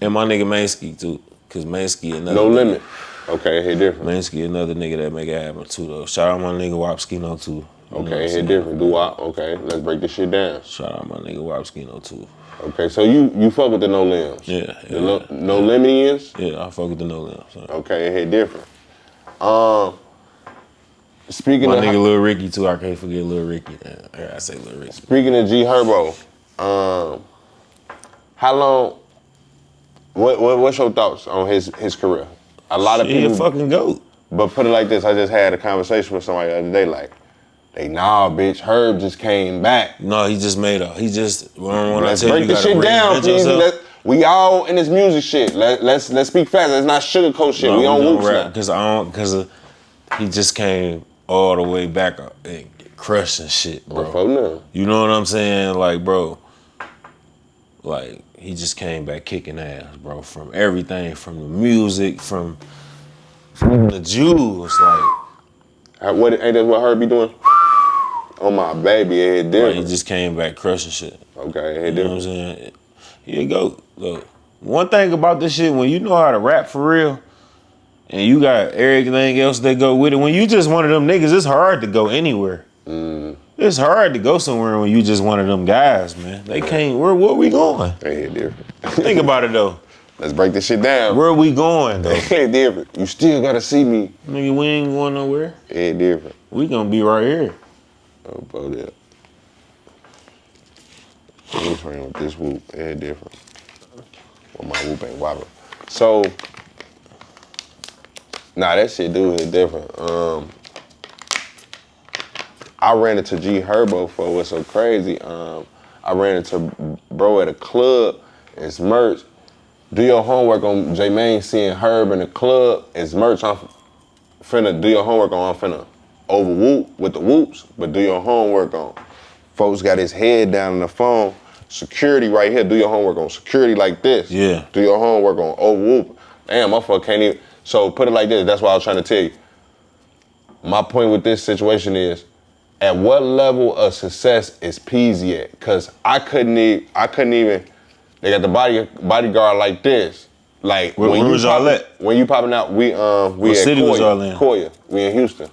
and my nigga Mansky too, cause Mansky another no nigga. limit. Okay, it hit different. Mansky another nigga that make it happen too though. Shout out my nigga Wapskino too. Okay, it hit different. Do I? Okay, let's break this shit down. Shout out my nigga Wapskino too. Okay, so you fuck with the no limbs. Yeah. No limits? Yeah, I fuck with the no limbs. So. Okay, it hit different. Speaking my of nigga Lil Ricky too, I can't forget Lil Ricky. I say Lil Ricky. Speaking of G Herbo, how long? What's your thoughts on his career? A lot of people. He a fucking goat. But put it like this, I just had a conversation with somebody the other day, like, nah, bitch, Herb just came back. No, he just made up. He just when Let's I tell break you, the shit down, please. We all in this music shit. Let's speak fast. Let's not sugarcoat shit. No, we on whoops now. Because he just came all the way back and crushing shit, bro. You know what I'm saying? Like, bro, like he just came back kicking ass, bro. From everything, from the music, from the Jews, like. What ain't that what Herb be doing? Oh my baby, it different. Like, he just came back crushing shit. Okay, it you different. know what I'm saying? Here you go. Look, one thing about this shit, when you know how to rap for real, and you got everything else that go with it, when you just one of them niggas, it's hard to go anywhere. It's hard to go somewhere when you just one of them guys, man. They can't. Where we going? It different. Think about it though. Let's break this shit down. Where we going though? It different. You still gotta see me. Nigga, we ain't going nowhere. It different. We gonna be right here. Oh, bro, that. I'm playing with this whoop. It different. Well, my whoop ain't wobbling. So, nah, that shit do hit different. I ran into G Herbo for what's so crazy. I ran into bro at a club. It's merch. Do your homework on J-Mane seeing Herb in the club. It's merch. I'm finna do your homework on. I'm finna over whoop with the whoops, but do your homework on. Folks got his head down on the phone. Security right here. Do your homework on security like this. Yeah. Do your homework on over whoop. Damn, motherfucker can't even. So put it like this. That's what I was trying to tell you. My point with this situation is, at what level of success is Peezy at? Cause I couldn't even. They got the bodyguard like this. Like where was y'all at? When you popping out, we what at city Koya, was y'all in? Koya. We in Houston.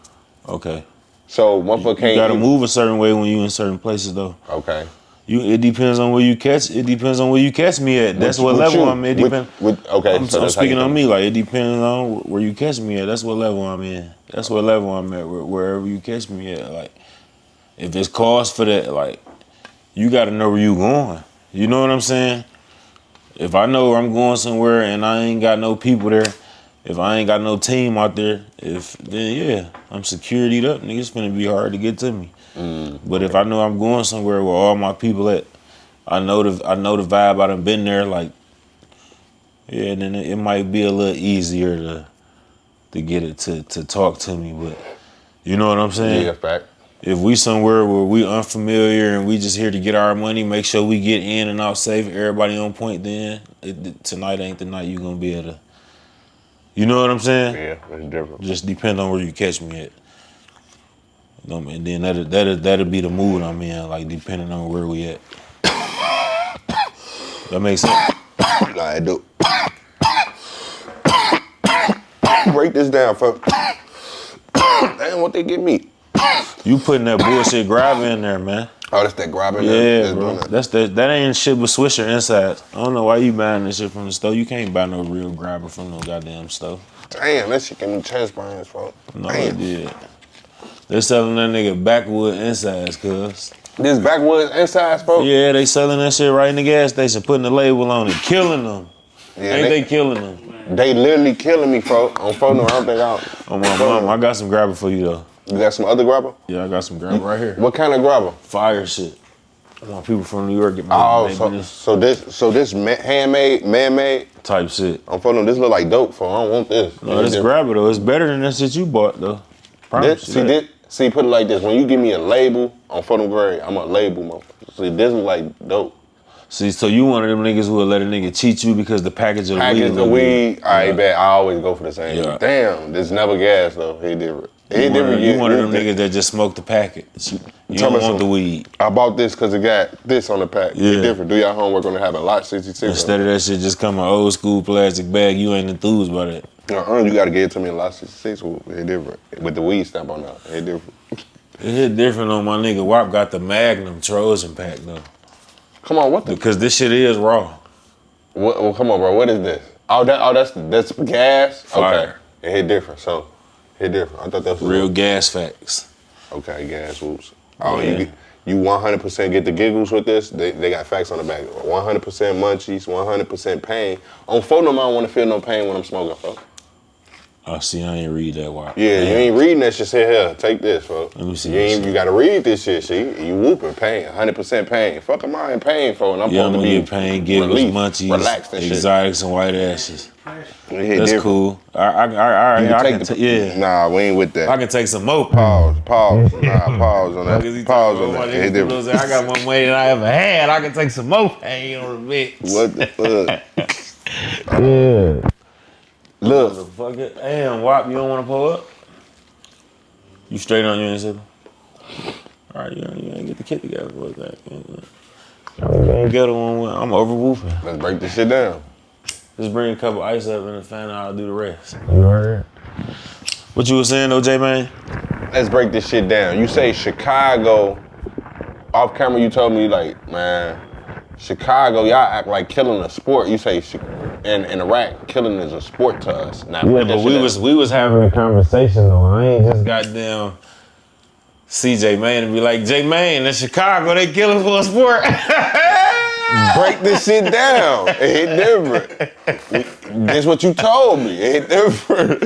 Okay. So motherfucker can't. You gotta move a certain way when you in certain places though. Okay. It depends on where you catch. It depends on where you catch me at. That's what level I'm in. Okay. I'm speaking on me. Like it depends on where you catch me at. That's what level I'm in. That's what level I'm at. Wherever you catch me at. Like if it's cost for that, like you gotta know where you going. You know what I'm saying? If I know I'm going somewhere and I ain't got no people there, if I ain't got no team out there, then yeah, I'm securityed up. Nigga, it's gonna be hard to get to me. But if I know I'm going somewhere where all my people at, I know the vibe. I done been there. Like, yeah, then it might be a little easier to get it to talk to me. But you know what I'm saying? Yeah, fact. If we somewhere where we unfamiliar and we just here to get our money, make sure we get in and out safe, everybody on point, then tonight ain't the night you gonna be able to. You know what I'm saying? Yeah, it's different. Just depend on where you catch me at. You know, and then that'll be the mood I'm in, like depending on where we at. That makes sense? Nah, I do. Break this down, folks. Damn, what they give me? You putting that bullshit grabber in there, man. Oh, that's that grabber in there? Yeah, bro. That ain't shit but Swisher insides. I don't know why you buying this shit from the store. You can't buy no real grabber from no goddamn store. Damn, that shit give me chest burns, folks. No, it did. They're selling that nigga backwood insides, cuz. This backwoods insides, folks? Yeah, they selling that shit right in the gas station, putting the label on it, killing them. Yeah, ain't they killing them? They literally killing me, folks. On phone, I don't think I'll. Oh, my mom, I got some grabber for you, though. You got some other grabber? Yeah, I got some grabber right here. What kind of grabber? Fire shit. I want people from New York get my so this handmade, man-made type shit. I'm phone, this look like dope, folks. I don't want this. No, this grabber though. It's better than that shit you bought though. See, put it like this. When you give me a label on photo grade, I'm a label motherfucker. See, this is like dope. See, so you one of them niggas who will let a nigga cheat you because the package of the weed. Package of weed, I bet I always go for the same. Yeah. Damn, this never gas though. He different. You one of them niggas that just smoke the package. You don't want the weed. I bought this because it got this on the pack. Yeah. It's different. Do your homework on it have a lot 66. Instead of that shit just come in old school plastic bag, you ain't enthused by that. You gotta give it to me in lot 66. It's different. With the weed stamp on that, it's different. It hit different on my nigga. WAP got the Magnum Trojan pack though. Come on, what the? Because this shit is raw. What, well, come on, bro. What is this? That's gas. Fire. Okay, it hit different. So, hit different. I thought that was Real gas facts. Okay, gas whoops. Oh, Yeah. you 100% get the giggles with this. They got facts on the back. 100% munchies, 100% pain. On phone number, I don't want to feel no pain when I'm smoking, folks. Oh, see, I ain't read that WAP. Yeah, you ain't reading that shit. Say, here, take this, folks. Let me see You gotta read this shit. See, you whooping pain, 100% pain. Fuck am I in pain for? And I'm Yeah, I'm supposed gonna to get be pain, giggles, relief, munchies, relaxed and shit. exotics, and white ashes. It hit That's different. cool. Yeah. Nah, we ain't with that. I can take some more. Pause. Nah, pause on that. Pause on that. It different. I got more money than I ever had. I can take some more pain on the bitch. What the fuck? Yeah. Look. Motherfucker. Damn, WAP, you don't want to pull up? You straight on your incentive? All right, you ain't get the kit together for that. I'm ghetto one. I'm over woofing. Let's break this shit down. Just bring a couple ice up in the fan, I'll do the rest. You heard? What you was saying though, J-Man? Let's break this shit down. You say Chicago. Off camera, you told me like, man, Chicago, y'all act like killing a sport. You say in Iraq, killing is a sport to us. Now, yeah, but we was having a conversation though. I ain't just goddamn CJ Man and be like, J Man, in Chicago they killing for a sport. Break this shit down. It hit different. This what you told me. It hit different.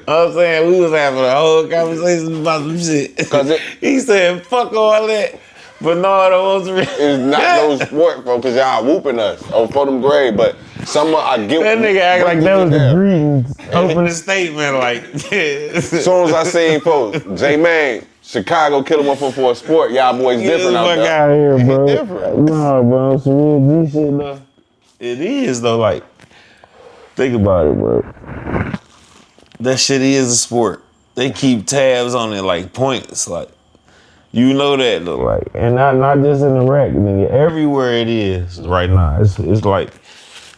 I'm saying we was having a whole conversation about some shit. He said, fuck all that. But no, it wasn't real. It's not no sport, bro, because y'all whooping us on for them grade. But I get that nigga act like that was the greetings. Opening statement, like. As soon as I seen folks, J-Man, Chicago killing one for a sport, y'all boys different out there. Fuck out of here, bro. Different. No, bro, some real G shit though. It is though, like, think about it, bro. That shit is a sport. They keep tabs on it like points, like. You know that though, like, and not just in Iraq, nigga. Everywhere it is right now. It's like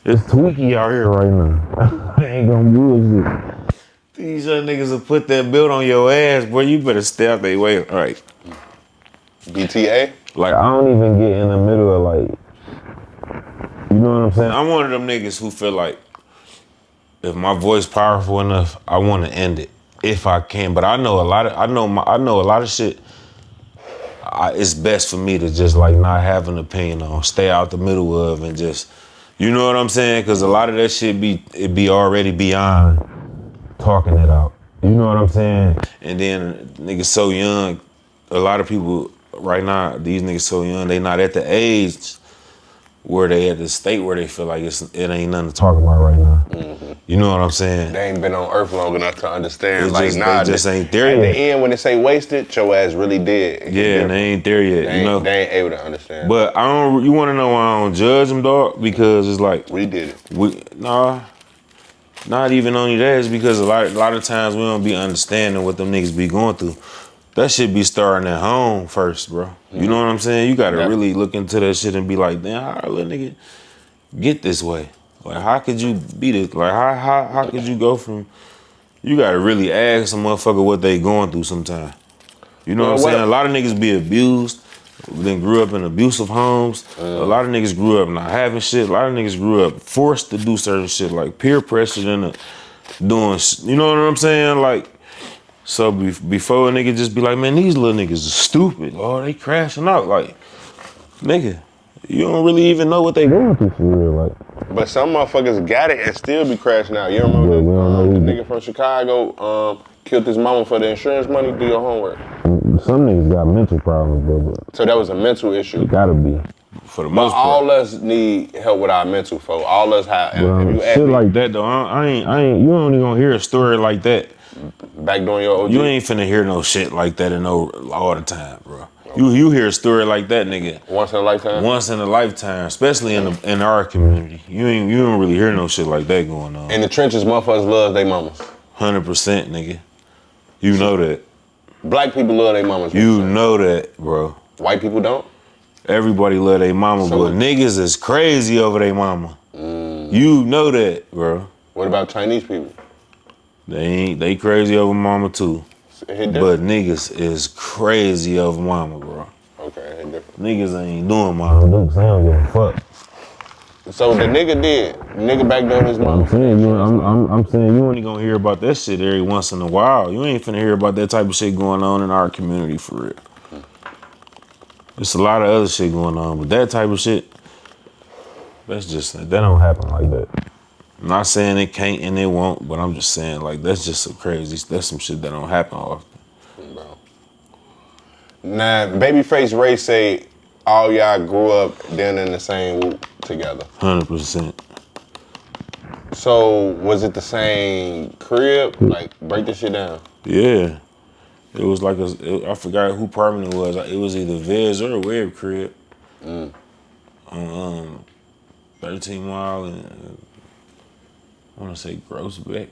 it's tweaky out here right now. I ain't gonna bullshit. These young niggas will put that build on your ass, boy. You better stay out their way, all right? BTA? Like I don't even get in the middle of like, you know what I'm saying? I'm one of them niggas who feel like if my voice powerful enough, I want to end it if I can. But I know a lot of shit. It's best for me to just like not have an opinion on, stay out the middle of, and just, you know what I'm saying? Because a lot of that shit be already beyond talking it out. You know what I'm saying? And then niggas so young, a lot of people right now, these niggas so young, they not at the age where they at the state where they feel like it ain't nothing to talk about right now. Mm-hmm. You know what I'm saying? They ain't been on earth long enough to understand. They just ain't there yet. At the end, when they say wasted, your ass really did. Yeah, and they ain't there yet. They ain't able to understand. But you want to know why I don't judge them, dog? Because it's like we did it. Not even only that. It's because a lot of times we don't be understanding what them niggas be going through. That shit be starting at home first, bro. Mm-hmm. You know what I'm saying? You gotta really look into that shit and be like, damn, how a little nigga get this way? Like, how could you be this? Like, how could you go from? You gotta really ask some motherfucker what they going through sometimes. You know what I'm saying? A lot of niggas be abused, then grew up in abusive homes. A lot of niggas grew up not having shit. A lot of niggas grew up forced to do certain shit, like peer pressure and doing. You know what I'm saying? Like. So before a nigga just be like, man, these little niggas are stupid. Oh, they crashing out. Like, nigga, you don't really even know what they going through for real. Like, but some motherfuckers got it and still be crashing out. You remember the nigga from Chicago killed his mama for the insurance money? Do your homework. Some niggas got mental problems, bro. So that was a mental issue. It gotta be. For the most part. All us need help with our mental, folks. All us have. Bro, shit like that though. I ain't. You only gonna hear a story like that. Back during your OG? You ain't finna hear no shit like that all the time, bro. Okay. You hear a story like that, nigga. Once in a lifetime? Once in a lifetime, especially in our community. You don't really hear no shit like that going on. In the trenches, motherfuckers love their mamas. 100%, nigga. You know that. Black people love their mamas. You know that, bro. White people don't? Everybody love their mama, but niggas is crazy over their mama. You know that, bro. What about Chinese people? They crazy over mama too. But niggas is crazy over mama, bro. Okay, different. Niggas ain't doing mama. They don't give a fuck. So the nigga did. Nigga backed up his mama. I'm saying you only gonna hear about that shit every once in a while. You ain't finna hear about that type of shit going on in our community for real. There's a lot of other shit going on, but that type of shit, that don't happen like that. I'm not saying it can't and it won't, but I'm just saying like that's just some crazy, that's some shit that don't happen often. Bro. Now, Babyface Ray say all y'all grew up down in the same whoop together. 100%. So was it the same crib? Like break this shit down. Yeah. It was like I forgot who apartment it was. It was either Vez or a Webb crib. On 13 Mile and I want to say Grossbeck.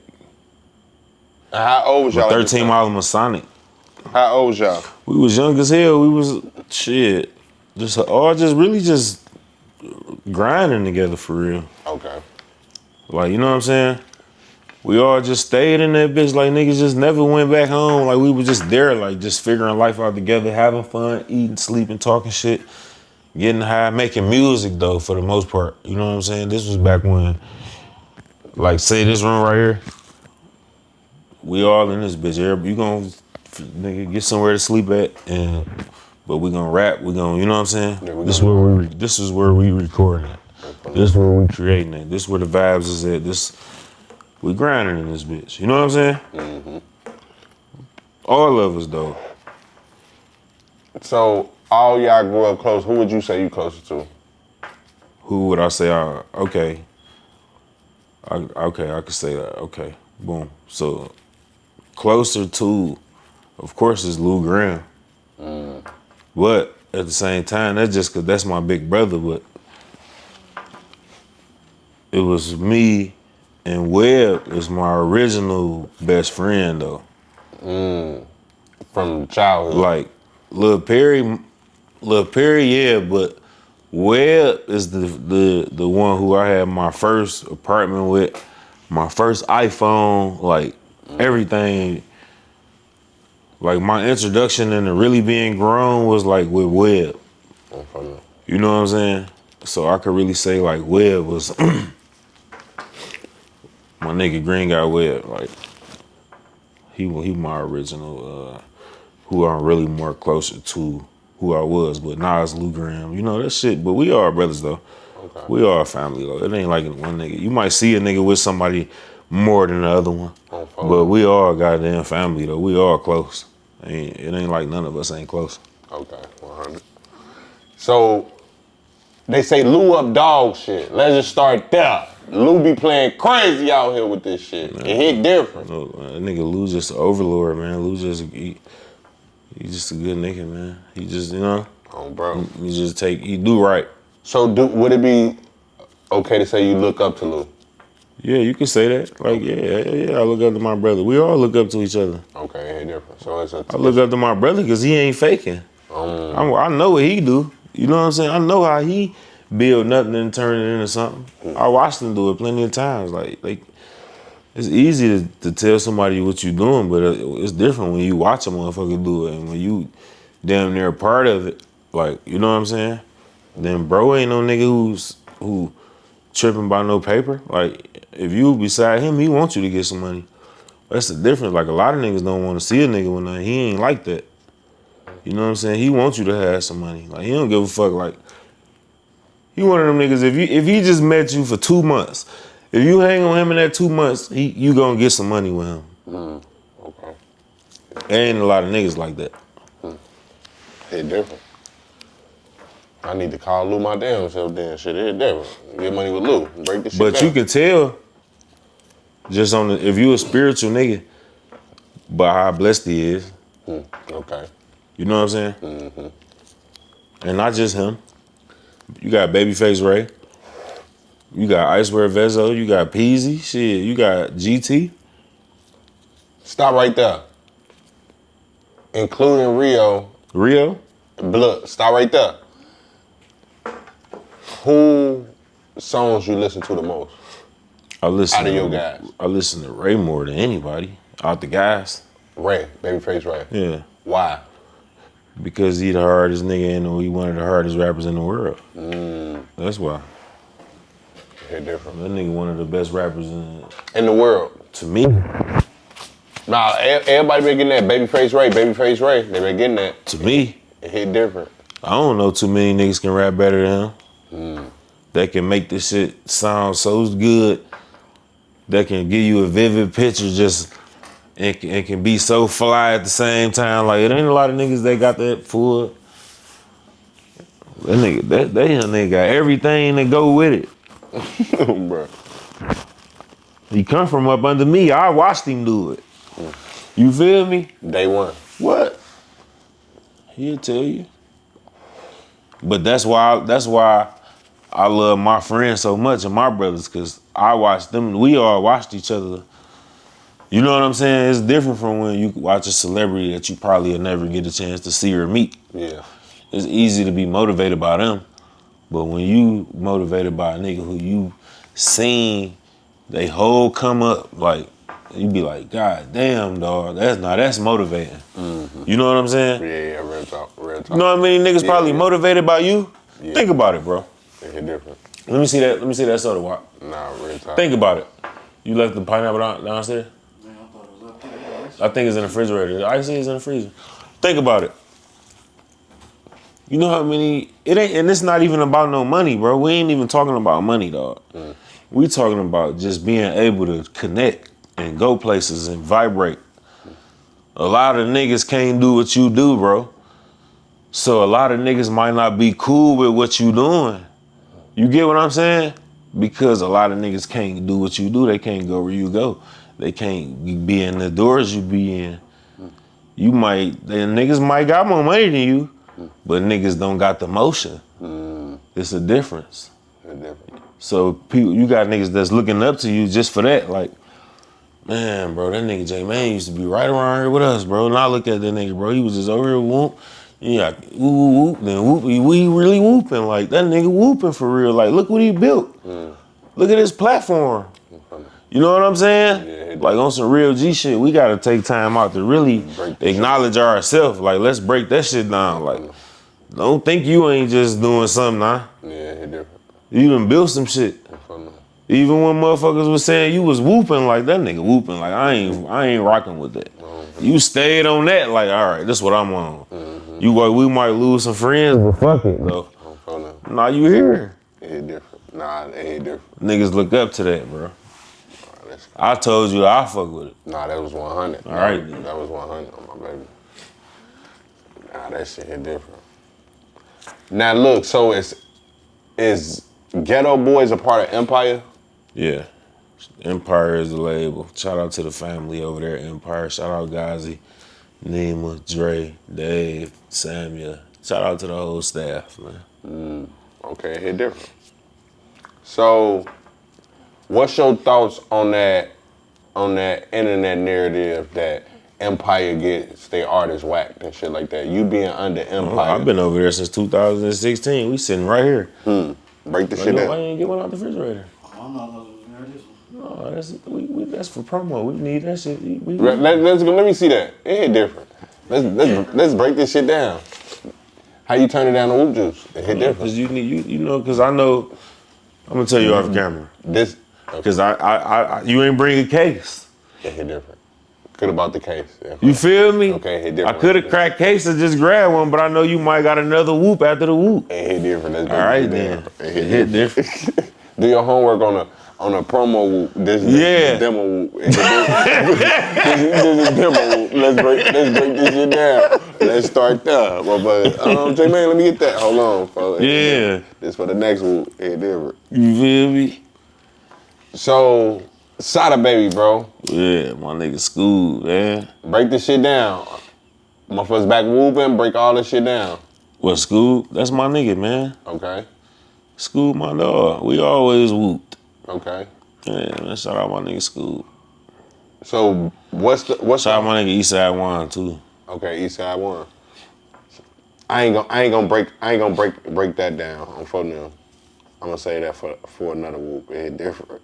How old was y'all? 13 Mile and Masonic. How old was y'all? We was young as hell. We was shit. Just really grinding together for real. Okay. Like, you know what I'm saying? We all just stayed in that bitch like niggas just never went back home. Like we were just there, like just figuring life out together, having fun, eating, sleeping, talking shit, getting high, making music though for the most part. You know what I'm saying? This was back when, like say this room right here, we all in this bitch. You gonna nigga get somewhere to sleep at, but we gonna rap. We gonna, you know what I'm saying? Yeah, this is where we recording it. This is where we creating it. This is where the vibes is at. We grinding in this bitch. You know what I'm saying? Mm-hmm. All of us, though. So, all y'all grew up close. Who would you say you closer to? Who would I say? Okay. I could say that. Okay. Boom. So, closer to, of course, is Lou Graham. But at the same time, that's just because that's my big brother. But it was me. And Webb is my original best friend though. From childhood. Like Lil Perry, yeah, but Webb is the one who I had my first apartment with, my first iPhone, like everything. Like my introduction into really being grown was like with Webb. You know what I'm saying? So I could really say like Webb was my nigga Green got Webb, like he my original, who I'm really more closer to who I was, but Nas, Lou Graham, you know that shit. But we are brothers though. Okay. We are a family though. It ain't like one nigga. You might see a nigga with somebody more than the other one, but we all goddamn family though. We all close. It ain't like none of us ain't close. Okay, 100. So they say Lou up dog shit. Let's just start there. Lou be playing crazy out here with this shit. Man, it hit different. No, nigga Lou just an overlord, man. Lou just he just a good nigga, man. He just, you know. Oh, bro. He do right. So would it be okay to say you look up to Lou? Yeah, you can say that. Like, yeah, I look up to my brother. We all look up to each other. Okay, it hit different. So I look up to my brother because he ain't faking. I know what he do. You know what I'm saying? I know how he build nothing and turn it into something. I watched him do it plenty of times. Like it's easy to tell somebody what you doing, but it's different when you watch a motherfucker do it and when you damn near a part of it. Like, you know what I'm saying? Then bro ain't no nigga who tripping by no paper. Like, if you beside him, he wants you to get some money. That's the difference. Like, a lot of niggas don't want to see a nigga with nothing. He ain't like that. You know what I'm saying? He wants you to have some money. Like, he don't give a fuck. Like, he one of them niggas, if he just met you for 2 months, if you hang on him in that 2 months, you gonna get some money with him. Okay. There ain't a lot of niggas like that. Hit different. I need to call Lou my damn self then. Shit, hit different. Get money with Lou. Break this shit But down. you can tell, just if you a spiritual nigga, by how blessed he is. Okay. You know what I'm saying? Mm-hmm. And not just him. You got Babyface Ray. You got Icewear Vezo. You got Peezy. Shit, you got GT. Stop right there. Including Rio. Rio. Look, stop right there. Who songs you listen to the most? I listen Out of your guys. I listen to Ray more than anybody. Out the guys. Ray, Babyface Ray. Yeah. Why? Because he the hardest nigga and he one of the hardest rappers in the world. That's why. Hit different. That nigga one of the best rappers In the world. to me. Nah, everybody been getting that. Babyface Ray, Babyface Ray. They been getting that. To me. It hit different. I don't know too many niggas can rap better than him. That can make this shit sound so good. That can give you a vivid picture just and can be so fly at the same time. Like, it ain't a lot of niggas that got that full. That nigga, that young nigga got everything that go with it. Bruh. He come from up under me. I watched him do it. You feel me? Day one. What? He'll tell you. But that's why I love my friends so much and my brothers, because I watched them. We all watched each other. You know what I'm saying? It's different from when you watch a celebrity that you probably will never get a chance to see or meet. Yeah. It's easy to be motivated by them. But when you motivated by a nigga who you seen they whole come up, like, you be like, God damn, dog, that's motivating. You know what I'm saying? Yeah, real talk, real talk. You know what I mean? Niggas probably motivated by you. Yeah. Think about it, bro. It hit different. Let me see that soda walk. Nah, real talk. Think about it. You left the pineapple downstairs? Man, I thought it was up there. I think it's in the refrigerator. The ice is in the freezer. Think about it. You know how many, it ain't, and it's not even about no money, bro. We ain't even talking about money, dog. We talking about just being able to connect and go places and vibrate. A lot of niggas can't do what you do, bro. So a lot of niggas might not be cool with what you doing. You get what I'm saying? Because a lot of niggas can't do what you do. They can't go where you go. They can't be in the doors you be in. Niggas might got more money than you, but niggas don't got the motion. It's a difference. Hit different. So people, you got niggas that's looking up to you just for that. Like, man, bro, that nigga J-Man used to be right around here with us, bro. And I look at that nigga, bro. He was just over here whoop. Yeah, whoop, whoop, then whoop. We really whooping. Like, that nigga whooping for real. Like, look what he built. Look at his platform. You know what I'm saying? Yeah, like, on some real G shit, we gotta take time out to really acknowledge ourselves. Like, let's break that shit down. Like, don't think you ain't just doing something, nah. Yeah, hit different. You done built some shit. Even when motherfuckers was saying you was whooping, like, that nigga whooping, like, I ain't rocking with that. You stayed on that, like, all right, this what I'm on. We might lose some friends, but fuck it, though. Nah, you here. It hit different. Nah, it hit different. Niggas look up to that, bro. I told you I fuck with it. Nah, that was 100. All right, then. That was 100 on my baby. Nah, that shit hit different. Now look, so is Ghetto Boys a part of Empire? Yeah. Empire is the label. Shout out to the family over there at Empire. Shout out Gazi, Nima, Dre, Dave, Samuel. Shout out to the whole staff, man. Okay, it hit different. So, what's your thoughts on that internet narrative that Empire gets their artists whacked and shit like that? You being under Empire. I've been over there since 2016. We sitting right here. Break the shit Why down. you ain't get one out the refrigerator? I don't know if I was there this one. No, that's for promo. We need that shit. Let me see that. It hit different. Let's break this shit down. How you turn it down to whoop juice? It hit different. Cause you know, cause I know. I'm gonna tell you off camera. This, Cause I you ain't bring a case. it hit different. Good about the case. Yeah. You feel me? Okay, it hit I different. could have cracked case and just grabbed one, but I know you might got another whoop after the whoop. It hit different. Let's break All right this then. down. It hit different. Do your homework on a promo whoop. This demo whoop. This is demo whoop. Let's break this shit down. Let's start there. But J-Man, let me get that. Hold on, fella. Yeah. This for the next whoop. It hit different. You feel me? So, Sada Baby, bro. Yeah, my nigga school, man. Break this shit down. Motherfuckers back whooping, break all this shit down. What, Scoob? That's my nigga, man. Okay. Scoob, my dog. We always whooped. Okay. Yeah, man, shout out my nigga Scoob. So Shout out my nigga Eastside Wine too. Okay, Eastside One. I ain't gonna break that down on phone them. I'm gonna say that for another whoop. It's different.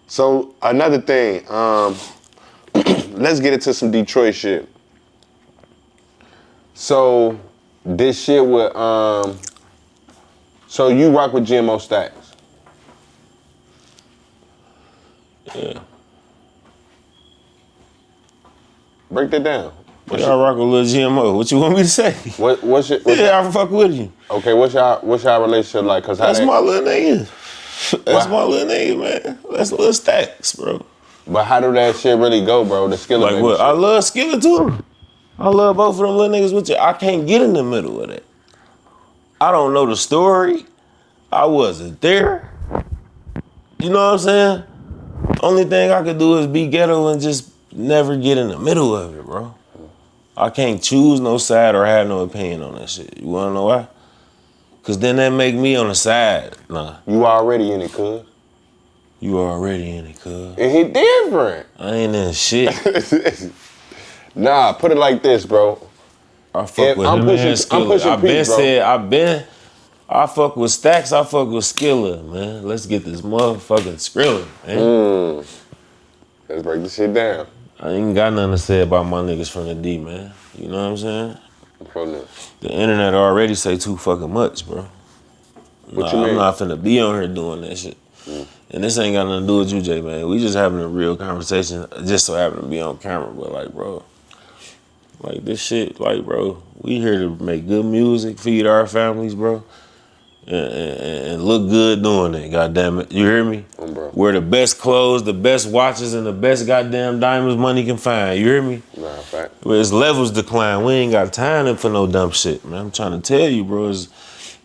So another thing, let's get into some Detroit shit. So this shit with so you rock with GMO Stax. Yeah. Break that down. Yeah, I rock with Lil GMO. What you want me to say? What's your Yeah, I fuck with you. okay? What's y'all relationship like? Cause That's my little nigga. That's my little nigga, man. That's Lil Stax, bro. But how do that shit really go, bro? The Skilla Like baby what? shit. I love Skilla too. I love both of them little niggas with you. I can't get in the middle of that. I don't know the story. I wasn't there. You know what I'm saying? Only thing I could do is be ghetto and just never get in the middle of it, bro. I can't choose no side or have no opinion on that shit. You wanna know why? Cause then that make me on the side. Nah. You already in it, cuz. You already in it, cuz. It hit different. I ain't in shit. Nah, put it like this, bro. I fuck with him and Skilla. I fuck with Stax, I fuck with Skilla, man. Let's get this motherfucking Skrilla, man. Let's break this shit down. I ain't got nothing to say about my niggas from the D, man. You know what I'm saying? From the, The internet already say too fucking much, bro. What you mean? I'm not finna be on here doing that shit. And this ain't got nothing to do with you, Jay, man. We just having a real conversation. Just so happen to be on camera, but like, bro, like this shit, like, bro, we here to make good music, feed our families, bro, and look good doing it. Goddamn it, you hear me? bro. Wear the best clothes, the best watches, and the best goddamn diamonds money can find. You hear me? Nah, fact. Where its levels decline, we ain't got time for no dumb shit, man. I'm trying to tell you, bro.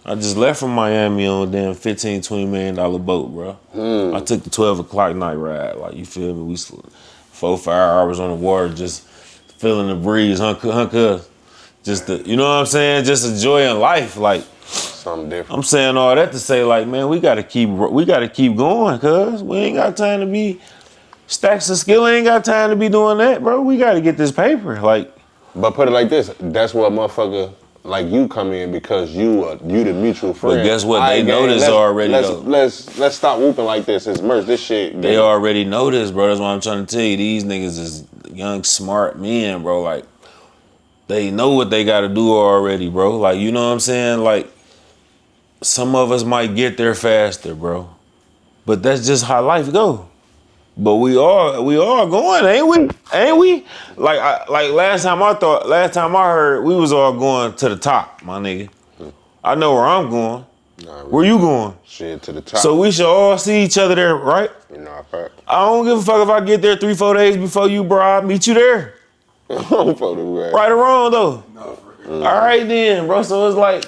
I just left from Miami on a damn $15, $20 million boat, bro. I took the 12 o'clock night ride. Like, you feel me? We 4, 5 hours on the water, just feeling the breeze, hunker. Just the, you know what I'm saying? Just enjoying life, like. Something different. I'm saying all that to say, like, man, we gotta keep going, cuz we ain't got time to be Stacks and Skilla ain't got time to be doing that, bro. We gotta get this paper, like. But put it like this, that's what motherfucker like you come in because you the mutual friend. But guess what? They know this already, though. Let's stop whooping like this. It's merch. This shit. They already know this, bro. That's what I'm trying to tell you. These niggas is young, smart men, bro. Like, they know what they gotta do already, bro. Like, you know what I'm saying? Like, some of us might get there faster, bro. But that's just how life go. But we are going, ain't we? Ain't we? Like last time I heard we was all going to the top, my nigga. I know where I'm going. Where you going? Shit to the top. So we should all see each other there, right? You know, fact. I don't give a fuck if I get there 3-4 days before you, bro. I'll meet you there. Right or wrong, though? No, for real. All right then, bro. So it's like,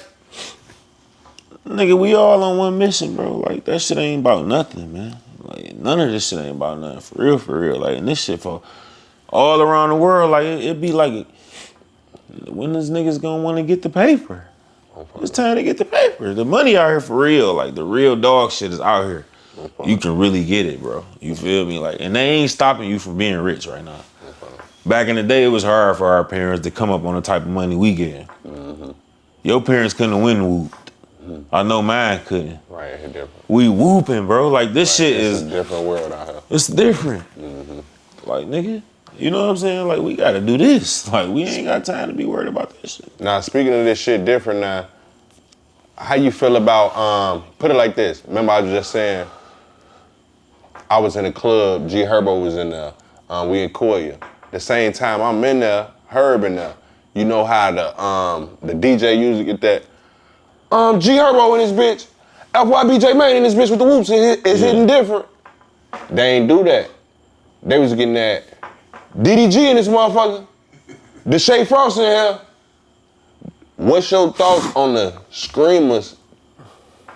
nigga, we all on one mission, bro. Like, that shit ain't about nothing, man. Like, none of this shit ain't about nothing. For real. Like, and this shit for all around the world, like, it be like, when is niggas gonna wanna get the paper? It's time to get the paper. The money out here for real. Like, the real dog shit is out here. You can really get it, bro. You feel me? Like, and they ain't stopping you from being rich right now. Back in the day, it was hard for our parents to come up on the type of money we get. Your parents couldn't win whooped. I know mine couldn't. Right, it's different. We whooping, bro. Like, this shit It's is a different world out here. It's different. Like, nigga, you know what I'm saying? Like, we gotta do this. Like, we ain't got time to be worried about this shit. Now, speaking of this shit different now, how you feel about, put it like this. Remember I was just saying, I was in a club, G Herbo was in there, we in Koya. The same time I'm in there, Herb in there. You know how the DJ usually get that, G Herbo in this bitch, FYBJ Main in this bitch with the whoops, it's hitting different. They ain't do that. They was getting that DDG in this motherfucker, the Shay Frost in here. What's your thoughts on the screamers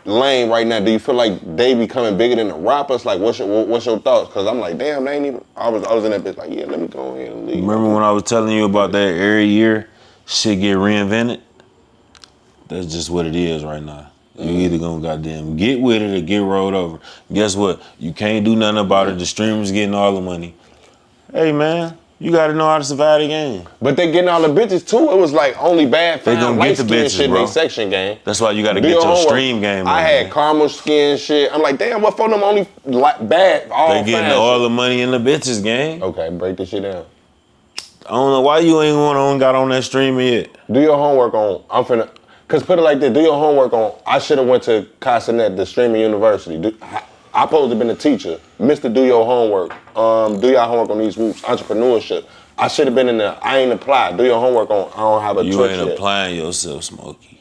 lane right now? Do you feel like they becoming bigger than the rappers? Like, what's your thoughts? Cause I'm like, damn, they ain't even. I was in that bitch like, yeah, let me go ahead and leave. Remember when I was telling you about that every year shit get reinvented? That's just what it is right now. You either gonna goddamn get with it or get rolled over. Guess what? You can't do nothing about it. The streamers getting all the money. Hey man, you gotta know how to survive the game. But they getting all the bitches too. It was like only bad They fine gonna get the light skin bitches, shit in bro. their section game. That's why you gotta Do get your homework. stream game on. I had man. caramel skin shit. I'm like, damn, what for them only bad all They getting fine all shit? the money in the bitches game. Okay, break this shit down. I don't know why you ain't got on that streamer yet. Do your homework on. Cause put it like this. Do your homework on. I should have went to Castanet, the streaming university. I supposed to been a teacher. Mr. Do your homework. Do your homework on these whoops. Entrepreneurship. I should have been in there. I ain't applied. Do your homework on. I don't have a You Twitch ain't yet. applying yourself, Smokey.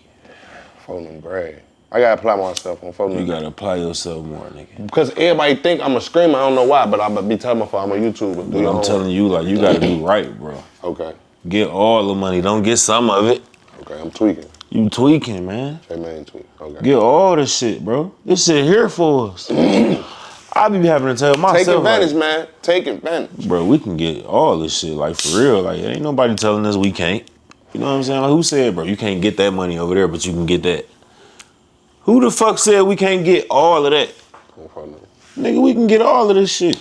Folding grade. I gotta apply myself on folding. You gotta apply yourself more, nigga. Because everybody think I'm a screamer. I don't know why, but I be telling my father I'm a YouTuber. Do But your I'm homework. telling you, like, you gotta do right, bro. Okay. Get all the money. Don't get some of it. Okay, I'm tweaking. You tweaking, man. J-Man tweak. Okay. Get all the shit, bro. This shit here for us. I be having to tell myself, Take advantage, like, man. Take advantage. bro, we can get all this shit, like, for real. Like, ain't nobody telling us we can't. You know what I'm saying? Like, who said, bro, you can't get that money over there, but you can get that? Who the fuck said we can't get all of that? Nigga, we can get all of this shit.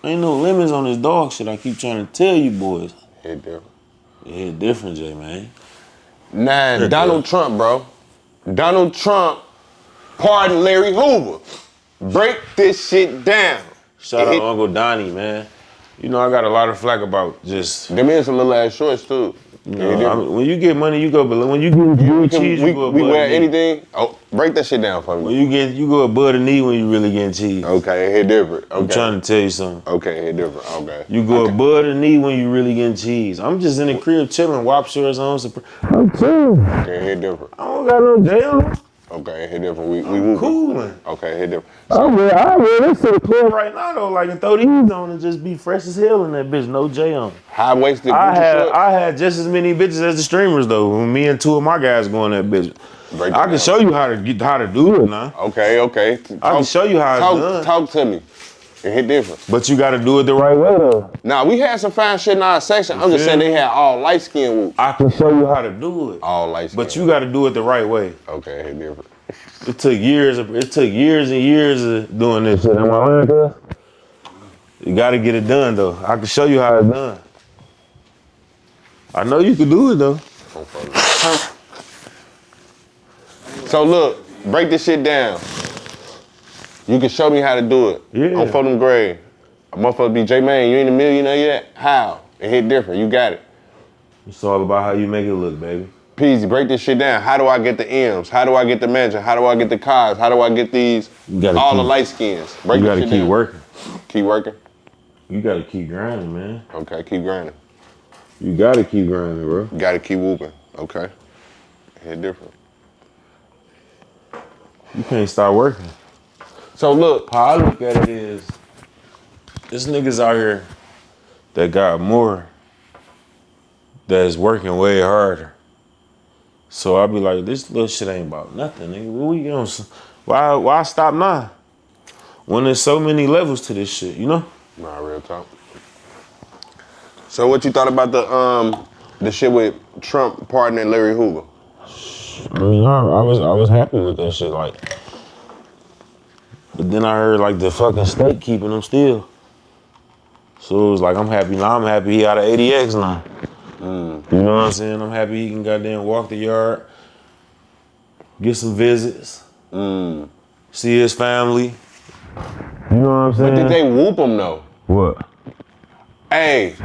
Ain't no limits on this dog shit. I keep trying to tell you boys. Hit different. It hit different, J, man. Nah, Donald Trump, bro. Donald Trump pardoned Larry Hoover. Break this shit down. Shout out Uncle Donnie, man. You know, I got a lot of flack about just... Them is some little ass shorts, too. You know, when you get money, you go below. When you get blue cheese, you go above we the wear knee. anything. Oh, break that shit down for me. When you go above the knee when you really getting cheese. Okay, hit different. Okay. I'm trying to tell you something. Okay, hit different. Okay. You go above the knee when you really getting cheese. I'm just in the crib chilling, WAP shorts on. I'm chilling. Okay, hit different. I don't got no jail. Okay, hit different. We moving. Coolin'. Okay, hit different. I wear this to the club right now though, like and throw these on and just be fresh as hell in that bitch, no J on. High waisted. I had just as many bitches as the streamers though. When me and two of my guys go in that bitch. I can show you how to do it now. Okay. I can show you how it's done. Talk to me. It hit different. But you got to do it the right way though. Now we had some fine shit in our section. I'm just saying they had all light skin whoops. I can show you how to do it. All light skin. But you got to do it the right way. Okay, it hit different. It took years and years of doing this shit. Am I lying, cuz? You got to get it done though. I can show you how it's done. I know you can do it though. So look, break this shit down. You can show me how to do it. Yeah. I'm for them grade. A motherfucker be J-Man, you ain't a millionaire yet? How? It hit different. You got it. It's all about how you make it look, baby. Peezy, break this shit down. How do I get the M's? How do I get the mansion? How do I get the cars? How do I get these? All the light skins. Break You this got to shit keep down. working. Keep working? You got to keep grinding, man. Okay, keep grinding. You got to keep grinding, bro. You gotta keep whooping. Okay. Hit different. You can't stop working. So look, How I look at it is, there's niggas out here that got more that's working way harder. So I be like, this little shit ain't about nothing, nigga. What we gonna, why stop now? When there's so many levels to this shit, you know? nah, real talk. So what you thought about the shit with Trump pardoning Larry Hoover? I mean, I was happy with that shit, like. But then I heard like the fucking state keeping him still. So it was like, I'm happy now. I'm happy he out of ADX now. You know what I'm saying? I'm happy he can goddamn walk the yard, get some visits, see his family. You know what I'm saying? But did they whoop him though? What? Hey,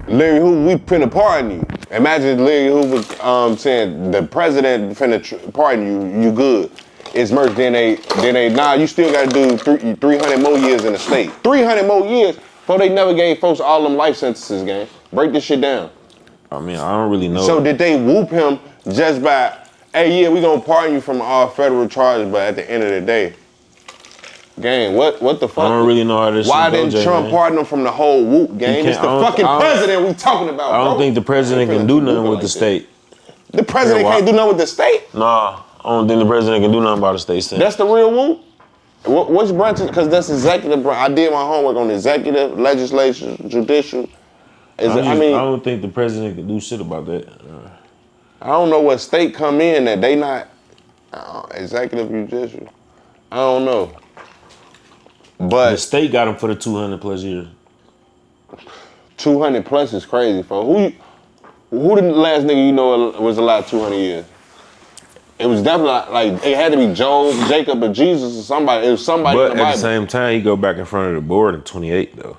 Larry Hoover, we finna pardon you. Imagine Larry Hoover saying the president finna pardon you, you good. It's merged, then they, nah, you still gotta do 300 more years in the state. 300 more years before they never gave folks all them life sentences, gang. Break this shit down. I mean, I don't really know. So did they whoop him just by, hey, yeah, we gonna pardon you from all federal charges, but at the end of the day, gang, what the fuck? I don't really know how this Why shit go, didn't Trump man. pardon him from the whole whoop, gang? It's the fucking president we talking about, I don't bro. think the president can do nothing with like the state. The president Yeah, can't do nothing with the state? Nah, I don't think the president can do nothing about the state senate. That's the real whoop? Which branches? Because that's executive branch. I did my homework on executive, legislature, judicial. I don't think the president can do shit about that. I don't know what state come in that they not executive judicial. I don't know. The But state got him for the 200 plus years. 200 plus is crazy, for who the last nigga you know was alive 200 years? It was definitely like it had to be Job, Jacob, or Jesus or somebody. It was somebody But in the at Bible. the same time, you go back in front of the board in 28 though.